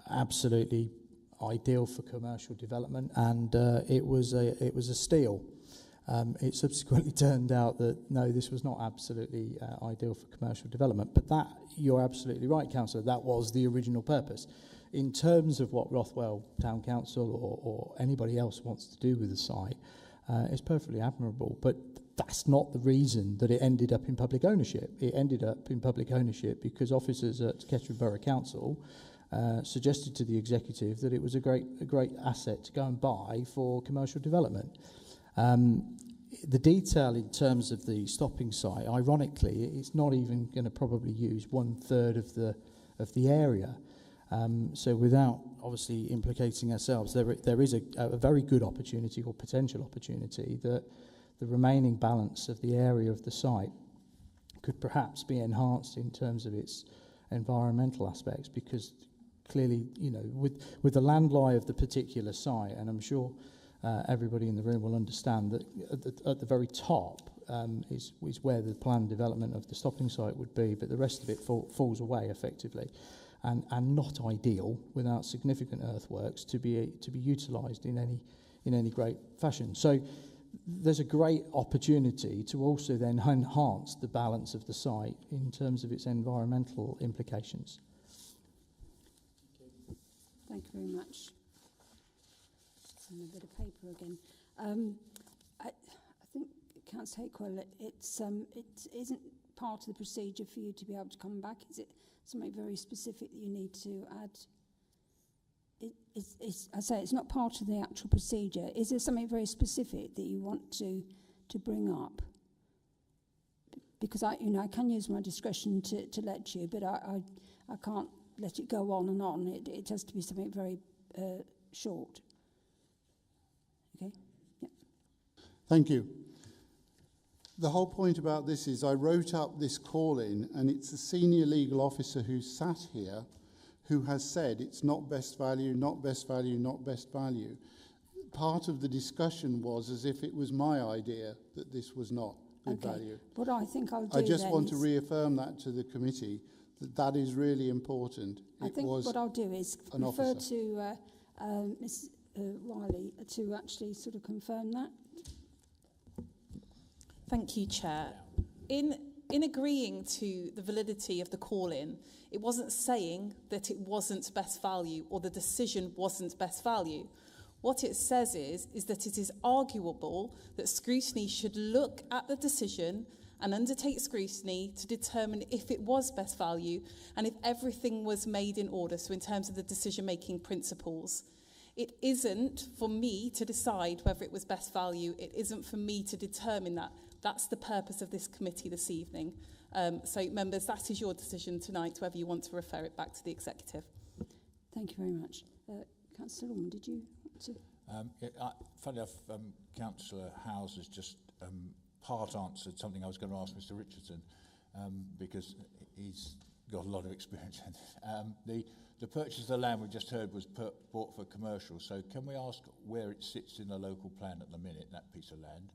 absolutely ideal for commercial development, and it was a steal. It subsequently turned out that no, this was not absolutely ideal for commercial development. But that, you're absolutely right, Councillor, that was the original purpose. In terms of what Rothwell Town Council or anybody else wants to do with the site, it's perfectly admirable. But that's not the reason that it ended up in public ownership. It ended up in public ownership because officers at Kettering Borough Council suggested to the executive that it was a great asset to go and buy for commercial development. The detail in terms of the stopping site, ironically, it's not even going to probably use 1/3 of the area. So without obviously implicating ourselves, there is a very good opportunity or potential opportunity that the remaining balance of the area of the site could perhaps be enhanced in terms of its environmental aspects, because clearly, you know, with the land lie of the particular site, and I'm sure everybody in the room will understand that at the very top is where the planned development of the stopping site would be, but the rest of it falls away effectively, and not ideal without significant earthworks to be utilised in any great fashion. So there's a great opportunity to also then enhance the balance of the site in terms of its environmental implications. Thank you very much. A bit of paper again. I think, Councillor Hakewell, it isn't part of the procedure for you to be able to come back. Is it something very specific that you need to add? I say it's not part of the actual procedure. Is there something very specific that you want to bring up? Because I can use my discretion to let you, but I can't let it go on and on. It has to be something very short. Okay? Yeah. Thank you. The whole point about this is I wrote up this call-in, and it's a senior legal officer who sat here who has said it's not best value, not best value, not best value. Part of the discussion was as if it was my idea that this was not good value. What I think I'll do I just want to reaffirm that to the committee, that is really important. I think what I'll do is refer to Ms Wiley to actually sort of confirm that. Thank you, Chair. In agreeing to the validity of the call-in, it wasn't saying that it wasn't best value or the decision wasn't best value. What it says is that it is arguable that scrutiny should look at the decision and undertake scrutiny to determine if it was best value and if everything was made in order, so in terms of the decision-making principles. It isn't for me to decide whether it was best value. It isn't for me to determine that. That's the purpose of this committee this evening. So, members, that is your decision tonight, whether you want to refer it back to the executive. Thank you very much. Councillor Orman, did you want to? Funny enough, Councillor Howes has just part answered something I was going to ask Mr Richardson, because he's got a lot of experience in this. The purchase of the land we just heard was bought for commercial, so can we ask where it sits in the local plan at the minute, that piece of land?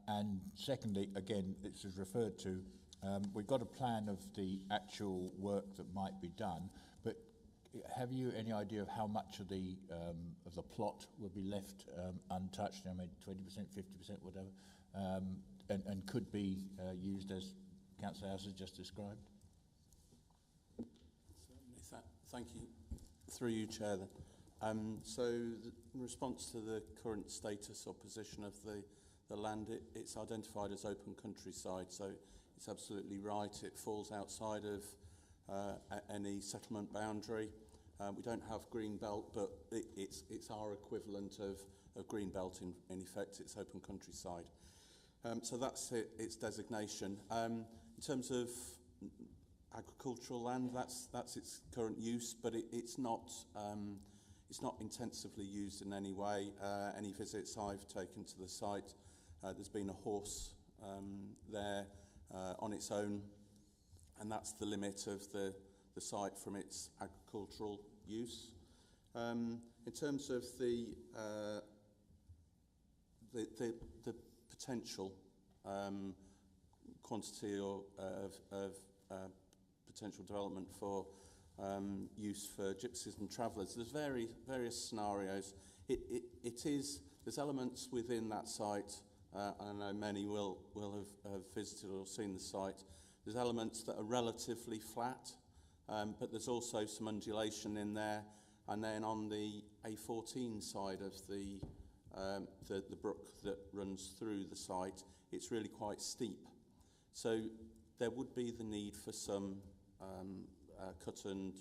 And secondly, again, this is referred to, we've got a plan of the actual work that might be done, but have you any idea of how much of the plot will be left untouched? I mean, 20%, 50%, whatever, and could be used as Councillor House has just described? Thank you. Through you, Chair, then. So in response to the current status or position of the land, it's identified as open countryside, so it's absolutely right. It falls outside of any settlement boundary. We don't have green belt, but it's our equivalent of green belt in effect. It's open countryside. So that's its designation. In terms of agricultural land, that's its current use, but it's not intensively used in any way. Any visits I've taken to the site, there's been a horse there on its own, and that's the limit of the site from its agricultural use. In terms of the potential quantity of potential development for use for gypsies and travellers, there's various scenarios. There's elements within that site. I know many will have visited or seen the site. There's elements that are relatively flat, but there's also some undulation in there. And then on the A14 side of the brook that runs through the site, it's really quite steep. So there would be the need for some cut and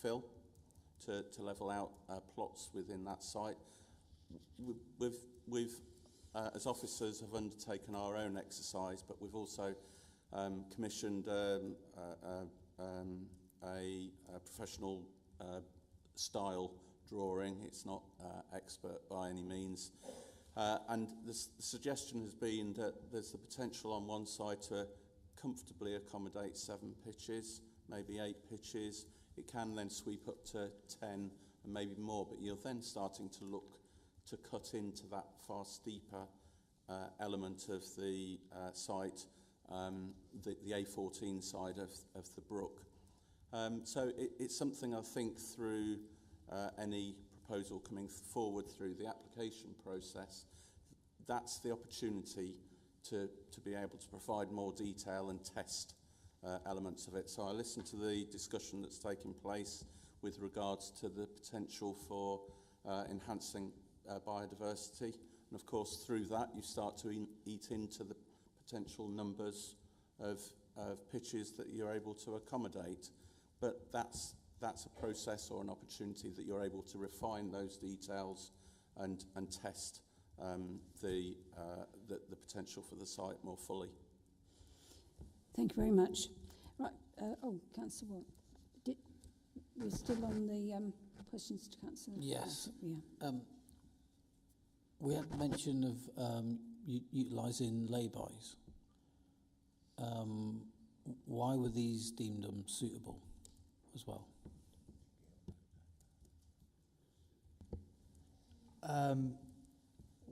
fill to level out plots within that site. We've as officers have undertaken our own exercise, but we've also commissioned a professional style drawing. It's not expert by any means. And the suggestion has been that there's the potential on one side to comfortably accommodate 7 pitches, maybe 8 pitches. It can then sweep up to 10 and maybe more, but you're then starting to look to cut into that far steeper element of the site, the A14 side of the brook. So it's something I think through any proposal coming forward through the application process, that's the opportunity to be able to provide more detail and test elements of it. So I listened to the discussion that's taken place with regards to the potential for enhancing biodiversity, And of course, through that, you start to eat into the potential numbers of pitches that you're able to accommodate. But that's a process or an opportunity that you're able to refine those details and test the potential for the site more fully. Thank you very much. Right. Councillor Watt. We're still on the questions to Councillor. Yes. Yeah. We had mention of utilising lay-bys. Why were these deemed unsuitable as well?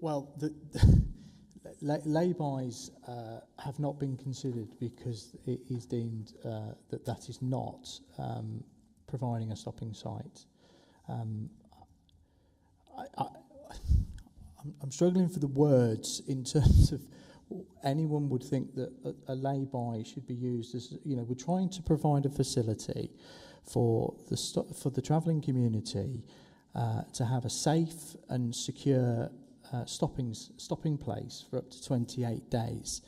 Well, the lay-bys have not been considered because it is deemed that is not providing a stopping site. I'm struggling for the words in terms of anyone would think that a lay-by should be used as, we're trying to provide a facility for the travelling community to have a safe and secure stopping place for up to 28 days.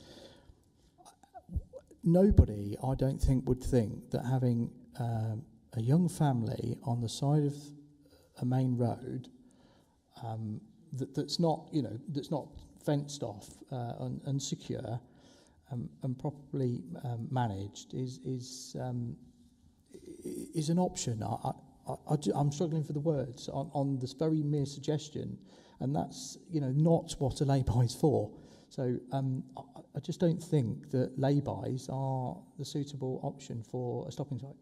Nobody, I don't think, would think that having a young family on the side of a main road that's not fenced off and secure and properly managed is an option. I'm struggling for the words on this very mere suggestion, and that's not what a lay-by is for. So I just don't think that lay-bys are the suitable option for a stopping site.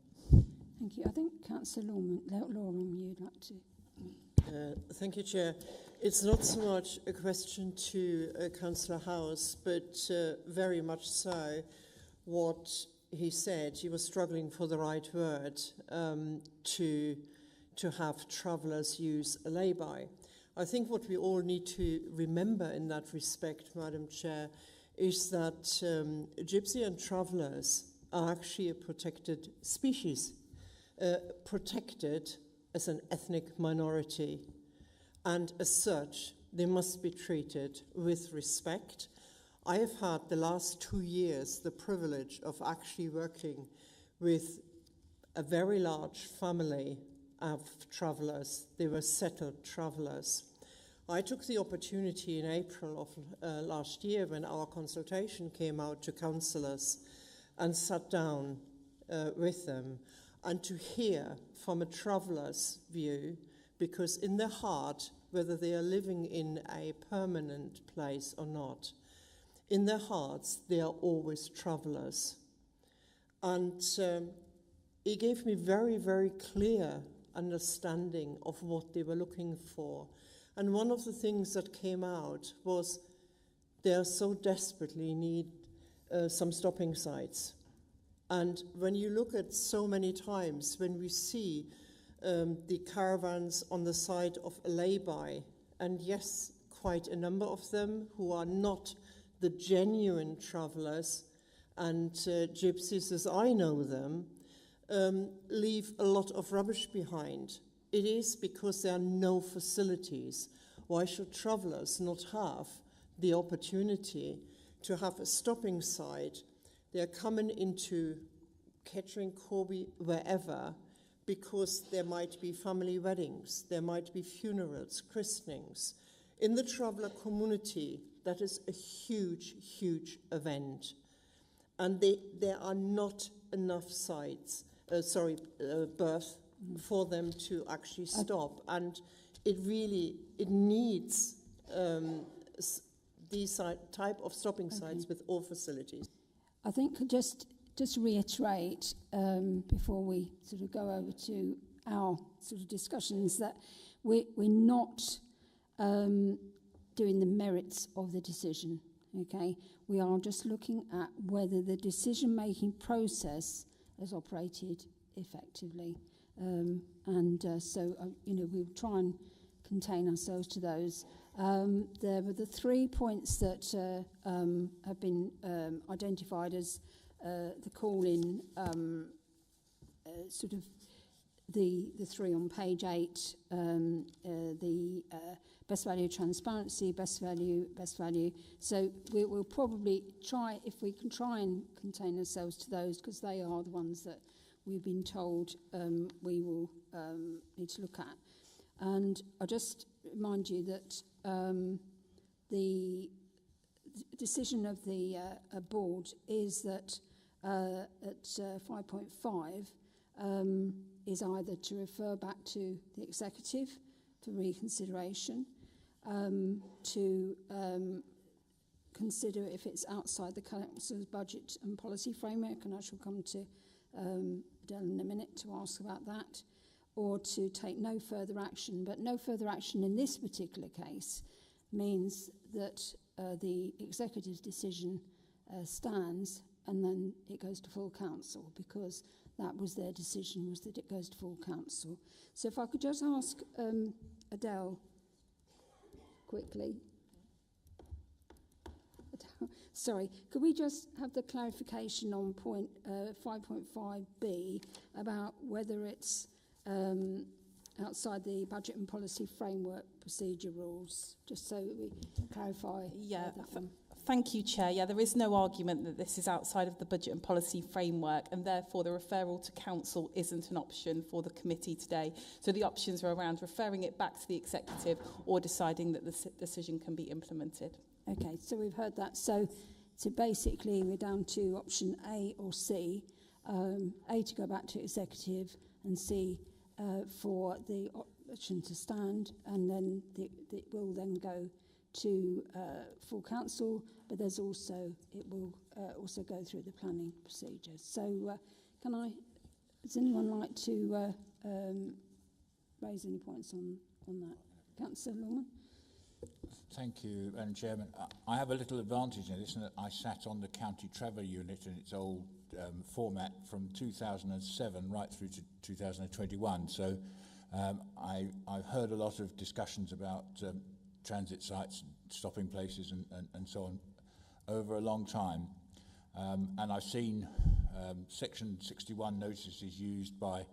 Thank you. I think Councillor Lorham, you'd like to. Thank you, Chair. It's not so much a question to Councillor House, but very much so what he said. He was struggling for the right word to have travellers use a lay-by. I think what we all need to remember in that respect, Madam Chair, is that gypsy and travellers are actually a protected species, protected as an ethnic minority, and as such they must be treated with respect. I have had the last 2 years the privilege of actually working with a very large family of travellers. They were settled travellers. I took the opportunity in April of last year, when our consultation came out, to councillors and sat down with them and to hear from a traveller's view, because in their heart, whether they are living in a permanent place or not, in their hearts they are always travellers. And it gave me very, very clear understanding of what they were looking for. And one of the things that came out was they so desperately need some stopping sites. And when you look at so many times, when we see the caravans on the side of a lay-by, and yes, quite a number of them who are not the genuine travellers, and gypsies as I know them, leave a lot of rubbish behind. It is because there are no facilities. Why should travellers not have the opportunity to have a stopping site? They're coming into Kettering, Corby, wherever, because there might be family weddings, there might be funerals, christenings. In the traveller community, that is a huge, huge event. And there are not enough sites, berth for them to actually stop. And it needs these type of stopping sites with all facilities. I think just reiterate before we sort of go over to our sort of discussions that we're not doing the merits of the decision, okay? We are just looking at whether the decision-making process has operated effectively. So we'll try and contain ourselves to those. There were the 3 points that have been identified as the call-in, sort of the three on page 8, the best value transparency, best value. So we'll probably try, if we can try and contain ourselves to those, because they are the ones that we've been told we will need to look at. And I'll just remind you that the decision of the board is that at 5.5 is either to refer back to the executive for reconsideration, to consider if it's outside the council's budget and policy framework, and I shall come to Adele in a minute to ask about that, or to take no further action. But no further action in this particular case means that the executive's decision stands, and then it goes to full council, because that was their decision, was that it goes to full council. So if I could just ask Adele quickly. Sorry, could we just have the clarification on point 5.5b about whether it's outside the budget and policy framework procedure rules, just so we clarify that one. Thank you, Chair. Yeah, there is no argument that this is outside of the budget and policy framework, and therefore the referral to council isn't an option for the committee today. So the options are around referring it back to the executive or deciding that the decision can be implemented. Okay, so we've heard that. So basically we're down to option A or C. A to go back to executive, and C for the option to stand, and then it will then go to full council, but there's also, it will also go through the planning procedures. So does anyone like to raise any points on that? Councillor Longman? Thank you, Madam Chairman. I have a little advantage in this, in that I sat on the County Travel Unit in its old format from 2007 right through to 2021. So I've heard a lot of discussions about transit sites, stopping places and so on over a long time. And I've seen Section 61 notices used by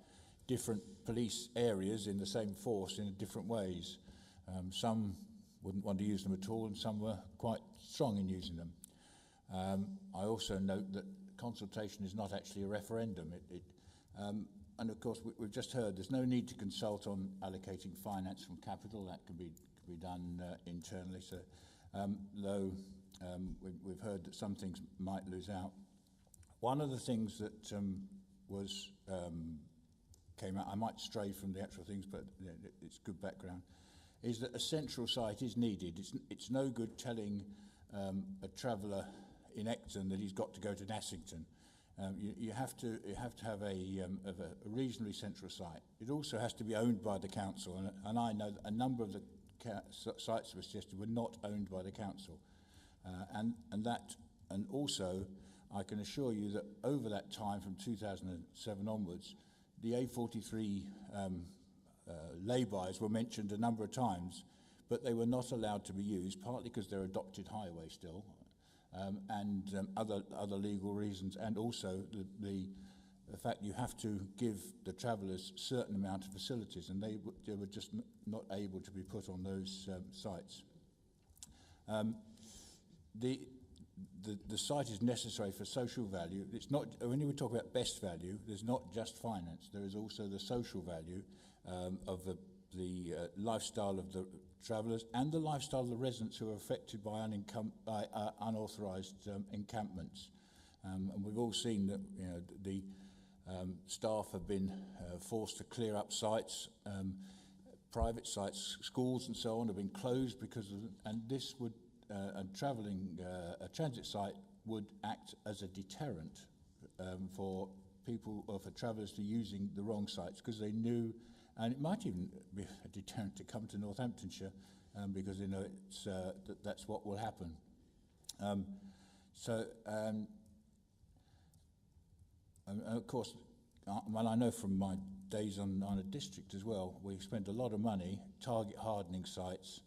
different police areas in the same force in different ways. Some wouldn't want to use them at all, and some were quite strong in using them. I also note that consultation is not actually a referendum. And of course, we've just heard there's no need to consult on allocating finance from capital. That can be done internally. So, though we've heard that some things might lose out. One of the things that came out, I might stray from the actual things, but it's good background, is that a central site is needed. It's no good telling a traveller in Ecton that he's got to go to Nassington. You have to have a reasonably central site. It also has to be owned by the council, and I know that a number of the sites that were suggested were not owned by the council, and also I can assure you that over that time from 2007 onwards, the A43 lay-bys were mentioned a number of times, but they were not allowed to be used, partly because they're adopted highway still, and other legal reasons, and also the fact you have to give the travellers a certain amount of facilities, and they were just not able to be put on those sites. The site is necessary for social value. It's not, when we talk about best value, there's not just finance. There is also the social value of the lifestyle of the travellers and the lifestyle of the residents who are affected by unauthorised encampments. And we've all seen that the staff have been forced to clear up sites, private sites, schools and so on have been closed because of, and this would a transit site would act as a deterrent for people or for travellers to using the wrong sites, because they knew, and it might even be a deterrent to come to Northamptonshire because they know it's that's what will happen. And of course, well, I know from my days on a district as well, we spent a lot of money target hardening sites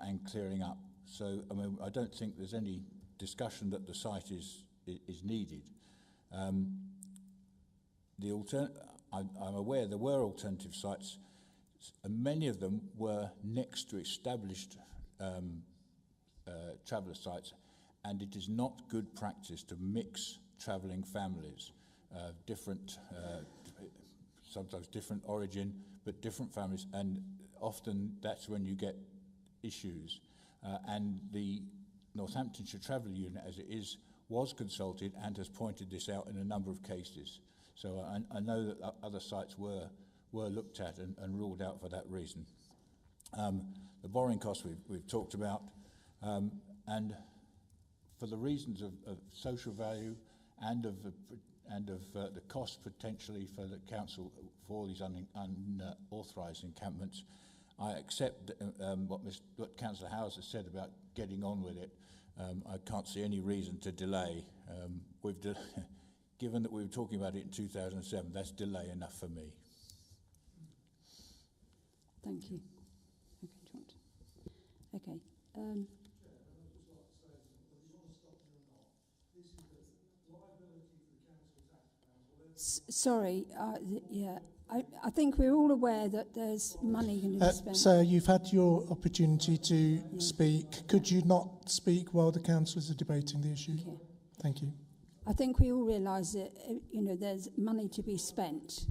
and clearing up. So, I mean, I don't think there's any discussion that the site is needed. I'm aware there were alternative sites, and many of them were next to established traveller sites, and it is not good practice to mix travelling families, sometimes different origin, but different families, and often that's when you get issues. And the Northamptonshire Travel Unit, as it is, was consulted and has pointed this out in a number of cases. So I know that other sites were looked at and ruled out for that reason. The borrowing costs we've talked about, and for the reasons of social value and of the cost potentially for the council for these unauthorised encampments, I accept what Councillor Howes has said about getting on with it. I can't see any reason to delay. Given that we were talking about it in 2007, that's delay enough for me. Thank you. Okay. Sorry. Yeah. I think we're all aware that there's money going to be spent. Sir, you've had your opportunity to speak. Could you not speak while the councillors are debating the issue? Okay. Thank you. I think we all realise that there's money to be spent.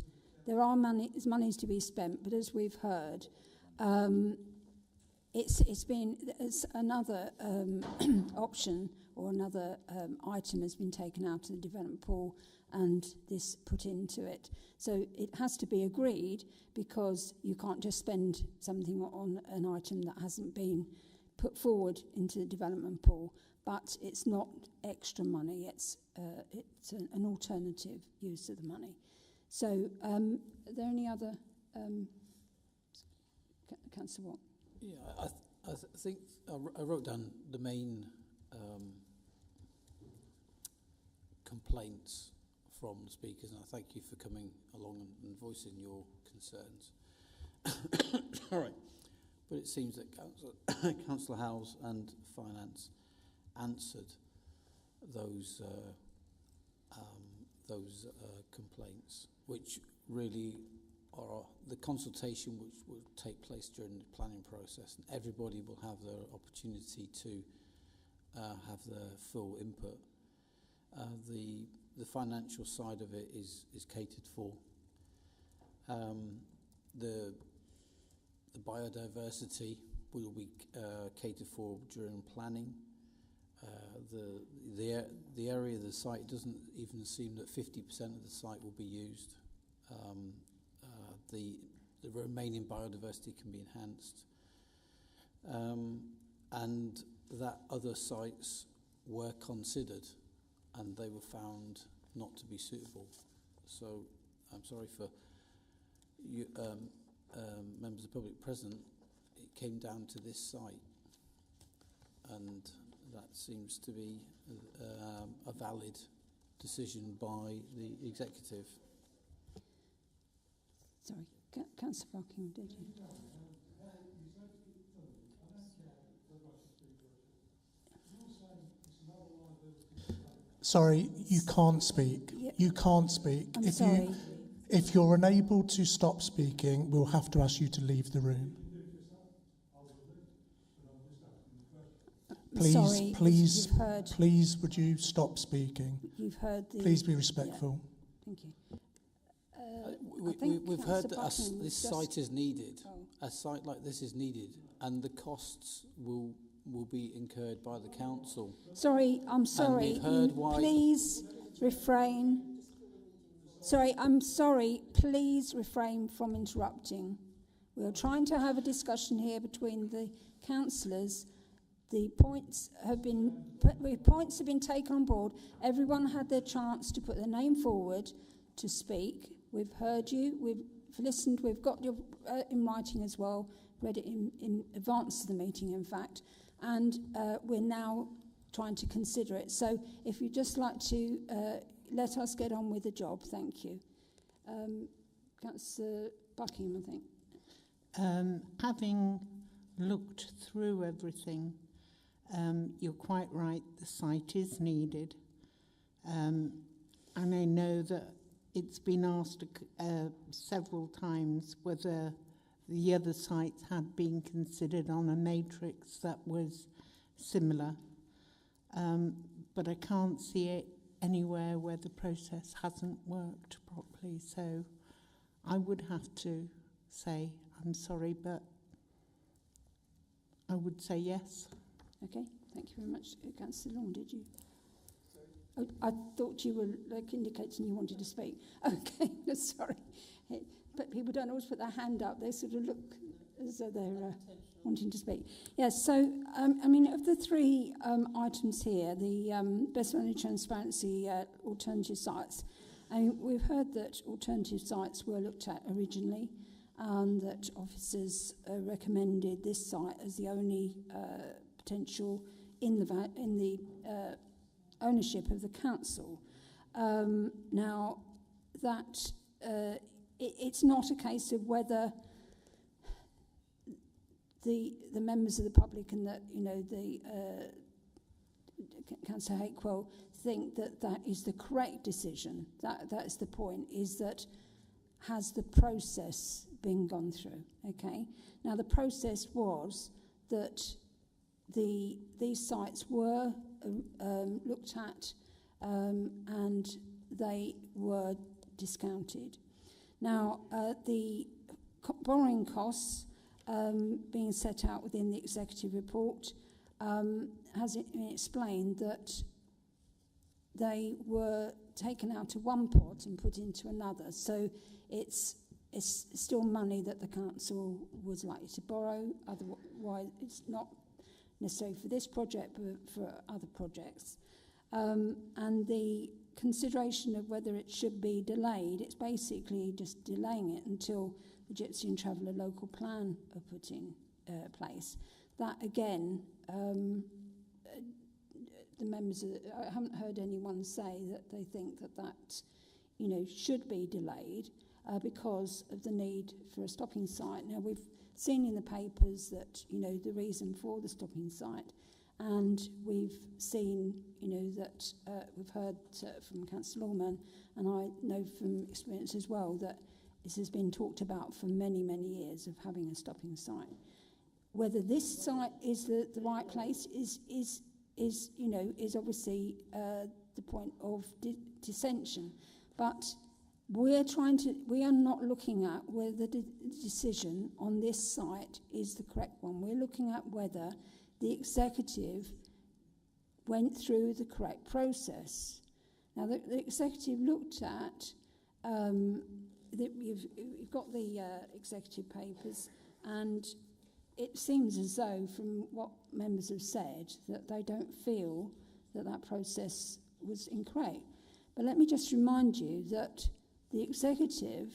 There are monies to be spent, but as we've heard, it's another option or another item has been taken out of the development pool and this put into it. So it has to be agreed, because you can't just spend something on an item that hasn't been put forward into the development pool. But it's not extra money, it's an alternative use of the money. So are there any other... Councillor Watt? Yeah, I think I wrote down the main complaints from the speakers, and I thank you for coming along and voicing your concerns. All right. But it seems that Councillor Howes and Finance answered those complaints, which really are the consultation which will take place during the planning process, and everybody will have the opportunity to have their full input. The financial side of it is catered for. The biodiversity will be catered for during planning. The area of the site doesn't even seem that 50% of the site will be used. The remaining biodiversity can be enhanced, and that other sites were considered and they were found not to be suitable. So I'm sorry for you, members of the public present. It came down to this site, and that seems to be a valid decision by the executive. Sorry, Councillor Barking, did you? Sorry, you can't speak. Yeah. You can't speak. I'm sorry. If you're unable to stop speaking, we'll have to ask you to leave the room. Please, would you stop speaking? You've heard the... Please be respectful. Yeah. Thank you. We've heard that this site is needed. A site like this is needed, and the costs will be incurred by the council. Sorry, I'm sorry. And we've heard why. Please refrain. Sorry, I'm sorry. Please refrain from interrupting. We're trying to have a discussion here between the councillors. The points have been taken on board. Everyone had their chance to put their name forward to speak. We've heard you. We've listened. We've got your in writing as well. Read it in advance of the meeting, in fact. And we're now trying to consider it. So if you'd just like to let us get on with the job, thank you. Councillor Buckingham, I think. Having looked through everything, you're quite right, the site is needed. And I know that it's been asked several times whether the other sites had been considered on a matrix that was similar. But I can't see it anywhere where the process hasn't worked properly. So I would have to say, I'm sorry, but I would say yes. Okay, thank you very much. Councillor Long, did you? Oh, I thought you were indicating you wanted to speak. Okay, sorry. But people don't always put their hand up. They sort of look as though they're wanting to speak. Yes, so, I mean, of the three items here, the best value transparency alternative sites, I mean, we've heard that alternative sites were looked at originally, and that officers recommended this site as the only potential in the ownership of the council. Now, that it's not a case of whether the members of the public and that the Councillor Hakewell think that that is the correct decision. That is the point. Is that has the process been gone through? Okay. Now the process was that these sites were looked at and they were discounted. Now the borrowing costs being set out within the executive report has explained that they were taken out of one pot and put into another. So it's still money that the council was likely to borrow. Otherwise, it's not necessarily for this project, but for other projects. And the consideration of whether it should be delayed, it's basically just delaying it until the Gypsy and Traveller local plan are put in place. That again, the members of I haven't heard anyone say that they think that should be delayed because of the need for a stopping site. Now we've seen in the papers that the reason for the stopping site, and we've seen that we've heard from Councillor Lawman, and I know from experience as well that this has been talked about for many years of having a stopping site. Whether this site is the right place is obviously the point of dissension, but we are not looking at whether the decision on this site is the correct one. We're looking at whether the executive went through the correct process. Now, the executive looked at, you've got the executive papers, and it seems as though, from what members have said, that they don't feel that that process was incorrect. But let me just remind you that the executive,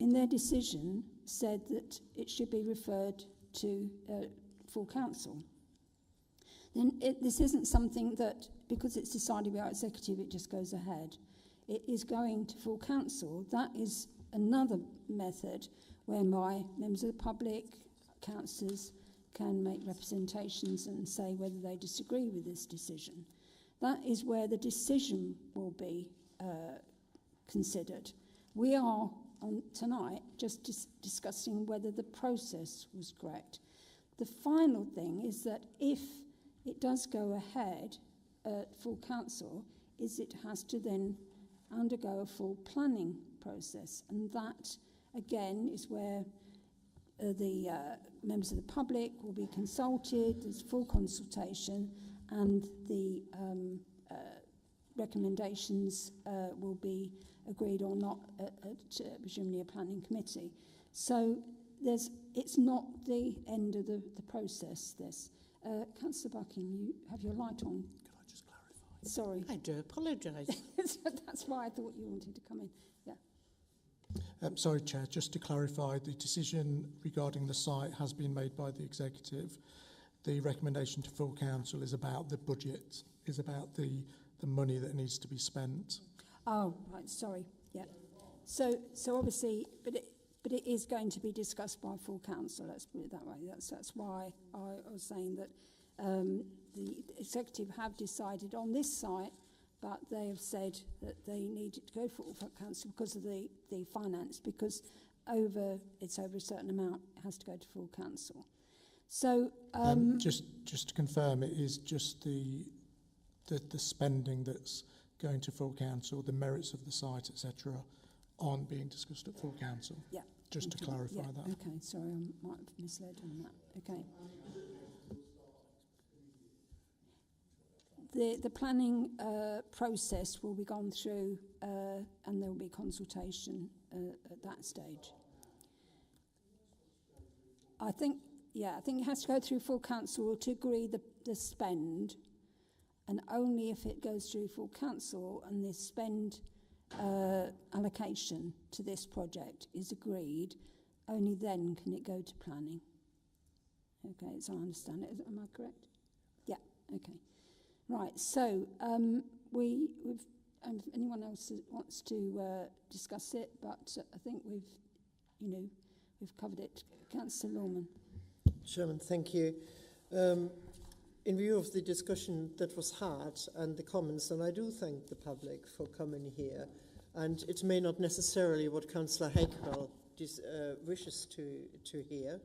in their decision, said that it should be referred to full council. Then this isn't something that, because it's decided by our executive, it just goes ahead. It is going to full council. That is another method whereby members of the public, councillors, can make representations and say whether they disagree with this decision. That is where the decision will be considered. We are on tonight just discussing whether the process was correct. The final thing is that if it does go ahead at full council, is it has to then undergo a full planning process, and that again is where the members of the public will be consulted. There's full consultation, and the recommendations will be agreed or not at presumably a planning committee. So it's not the end of the process, this. Councillor Bucking, you have your light on. Could I just clarify? Sorry. I do apologise. That's why I thought you wanted to come in. Yeah. Sorry, Chair, just to clarify, the decision regarding the site has been made by the executive. The recommendation to full council is about the budget, is about the money that needs to be spent. Oh, right, sorry, yeah. So obviously, but it is going to be discussed by full council, let's put it that way. That's why I was saying that the executive have decided on this site but they have said that they need it to go for council because of the finance, because it's over a certain amount, it has to go to full council. So just to confirm, it is just the spending that's going to full council, the merits of the site, etc., aren't being discussed at full council. Yeah. Just to clarify that. Okay, sorry, I might have misled on that. Okay. The planning process will be gone through and there will be consultation at that stage. I think it has to go through full council to agree the spend, and only if it goes through full council and the spend allocation to this project is agreed, only then can it go to planning. Okay, so I understand it. Am I correct? Yeah, okay. Right, so we've anyone else wants to discuss it, but I think we've covered it. Councillor Lawman. Chairman, thank you. In view of the discussion that was had and the comments, and I do thank the public for coming here, and it may not necessarily what Councillor Hakewell wishes to hear,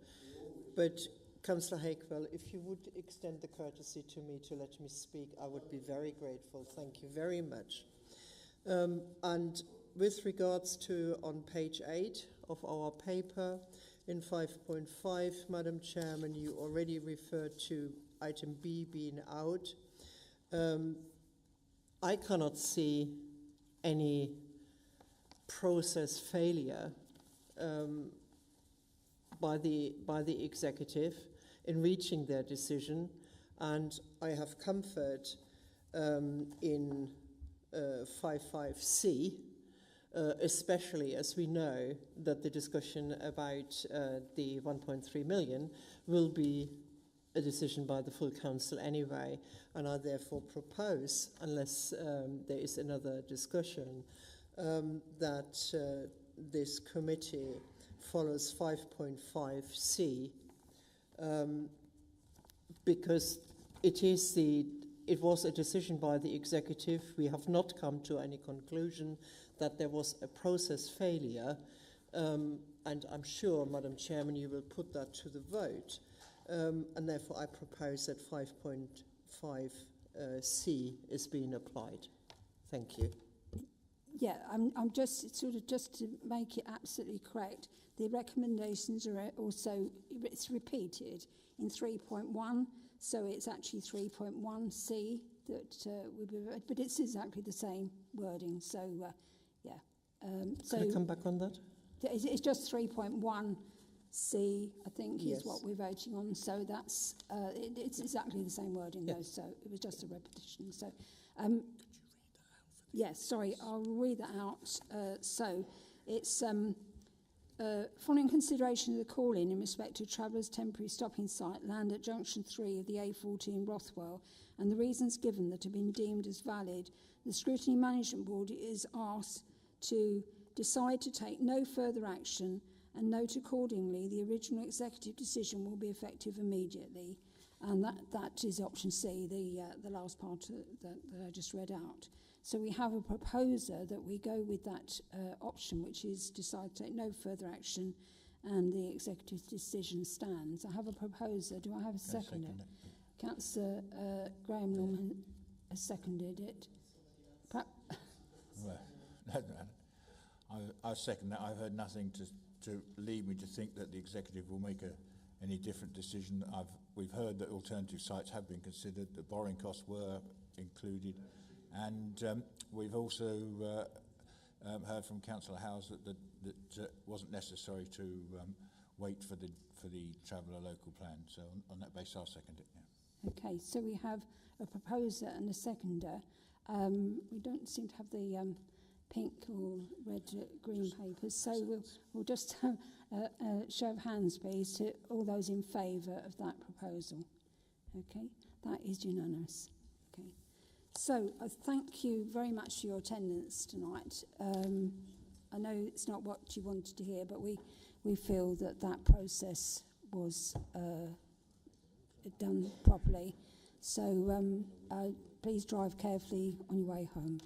but Councillor Hakewell, if you would extend the courtesy to me to let me speak, I would be very grateful. Thank you very much. And with regards to on page 8 of our paper, in 5.5, Madam Chairman, you already referred to item B being out. I cannot see any process failure by the executive in reaching their decision, and I have comfort in 5.5c, especially as we know that the discussion about the 1.3 million will be a decision by the full council anyway, and I therefore propose, unless there is another discussion, that this committee follows 5.5c, because it was a decision by the executive. We have not come to any conclusion that there was a process failure, and I'm sure, Madam Chairman, you will put that to the vote, and therefore I propose that 5.5c is being applied. Thank you. Yeah, I'm just to make it absolutely correct. The recommendations are also, it's repeated in 3.1, so it's actually 3.1c that would be, but it's exactly the same wording. So yeah. So can I come back on that? It's just 3.1c, I think, yes, is what we're voting on. So that's it's exactly the same wording, though. So it was just a repetition. So. Yes, sorry, I'll read that out. So it's following consideration of the call-in in respect to travellers' temporary stopping site land at junction 3 of the A14 Rothwell, and the reasons given that have been deemed as valid, the Scrutiny Management Board is asked to decide to take no further action and note accordingly the original executive decision will be effective immediately. And that is option C, the last part that I just read out. So we have a proposer that we go with that option, which is decide to take no further action and the executive decision stands. I have a proposer. Do I have a seconder? Councillor Graham Lawman has seconded it. Well, I second that. I've heard nothing to lead me to think that the executive will make any different decision. We've heard that alternative sites have been considered, the borrowing costs were included, and we've also heard from Councillor Howes that it wasn't necessary to wait for the traveller local plan. So on that basis, I'll second it. Yeah. Okay, so we have a proposer and a seconder. We don't seem to have the pink or red, green papers, so we'll just have a show of hands, please, to all those in favour of that proposal. Okay, that is unanimous. Okay, so I thank you very much for your attendance tonight. I know it's not what you wanted to hear, but we feel that that process was done properly. So please drive carefully on your way home.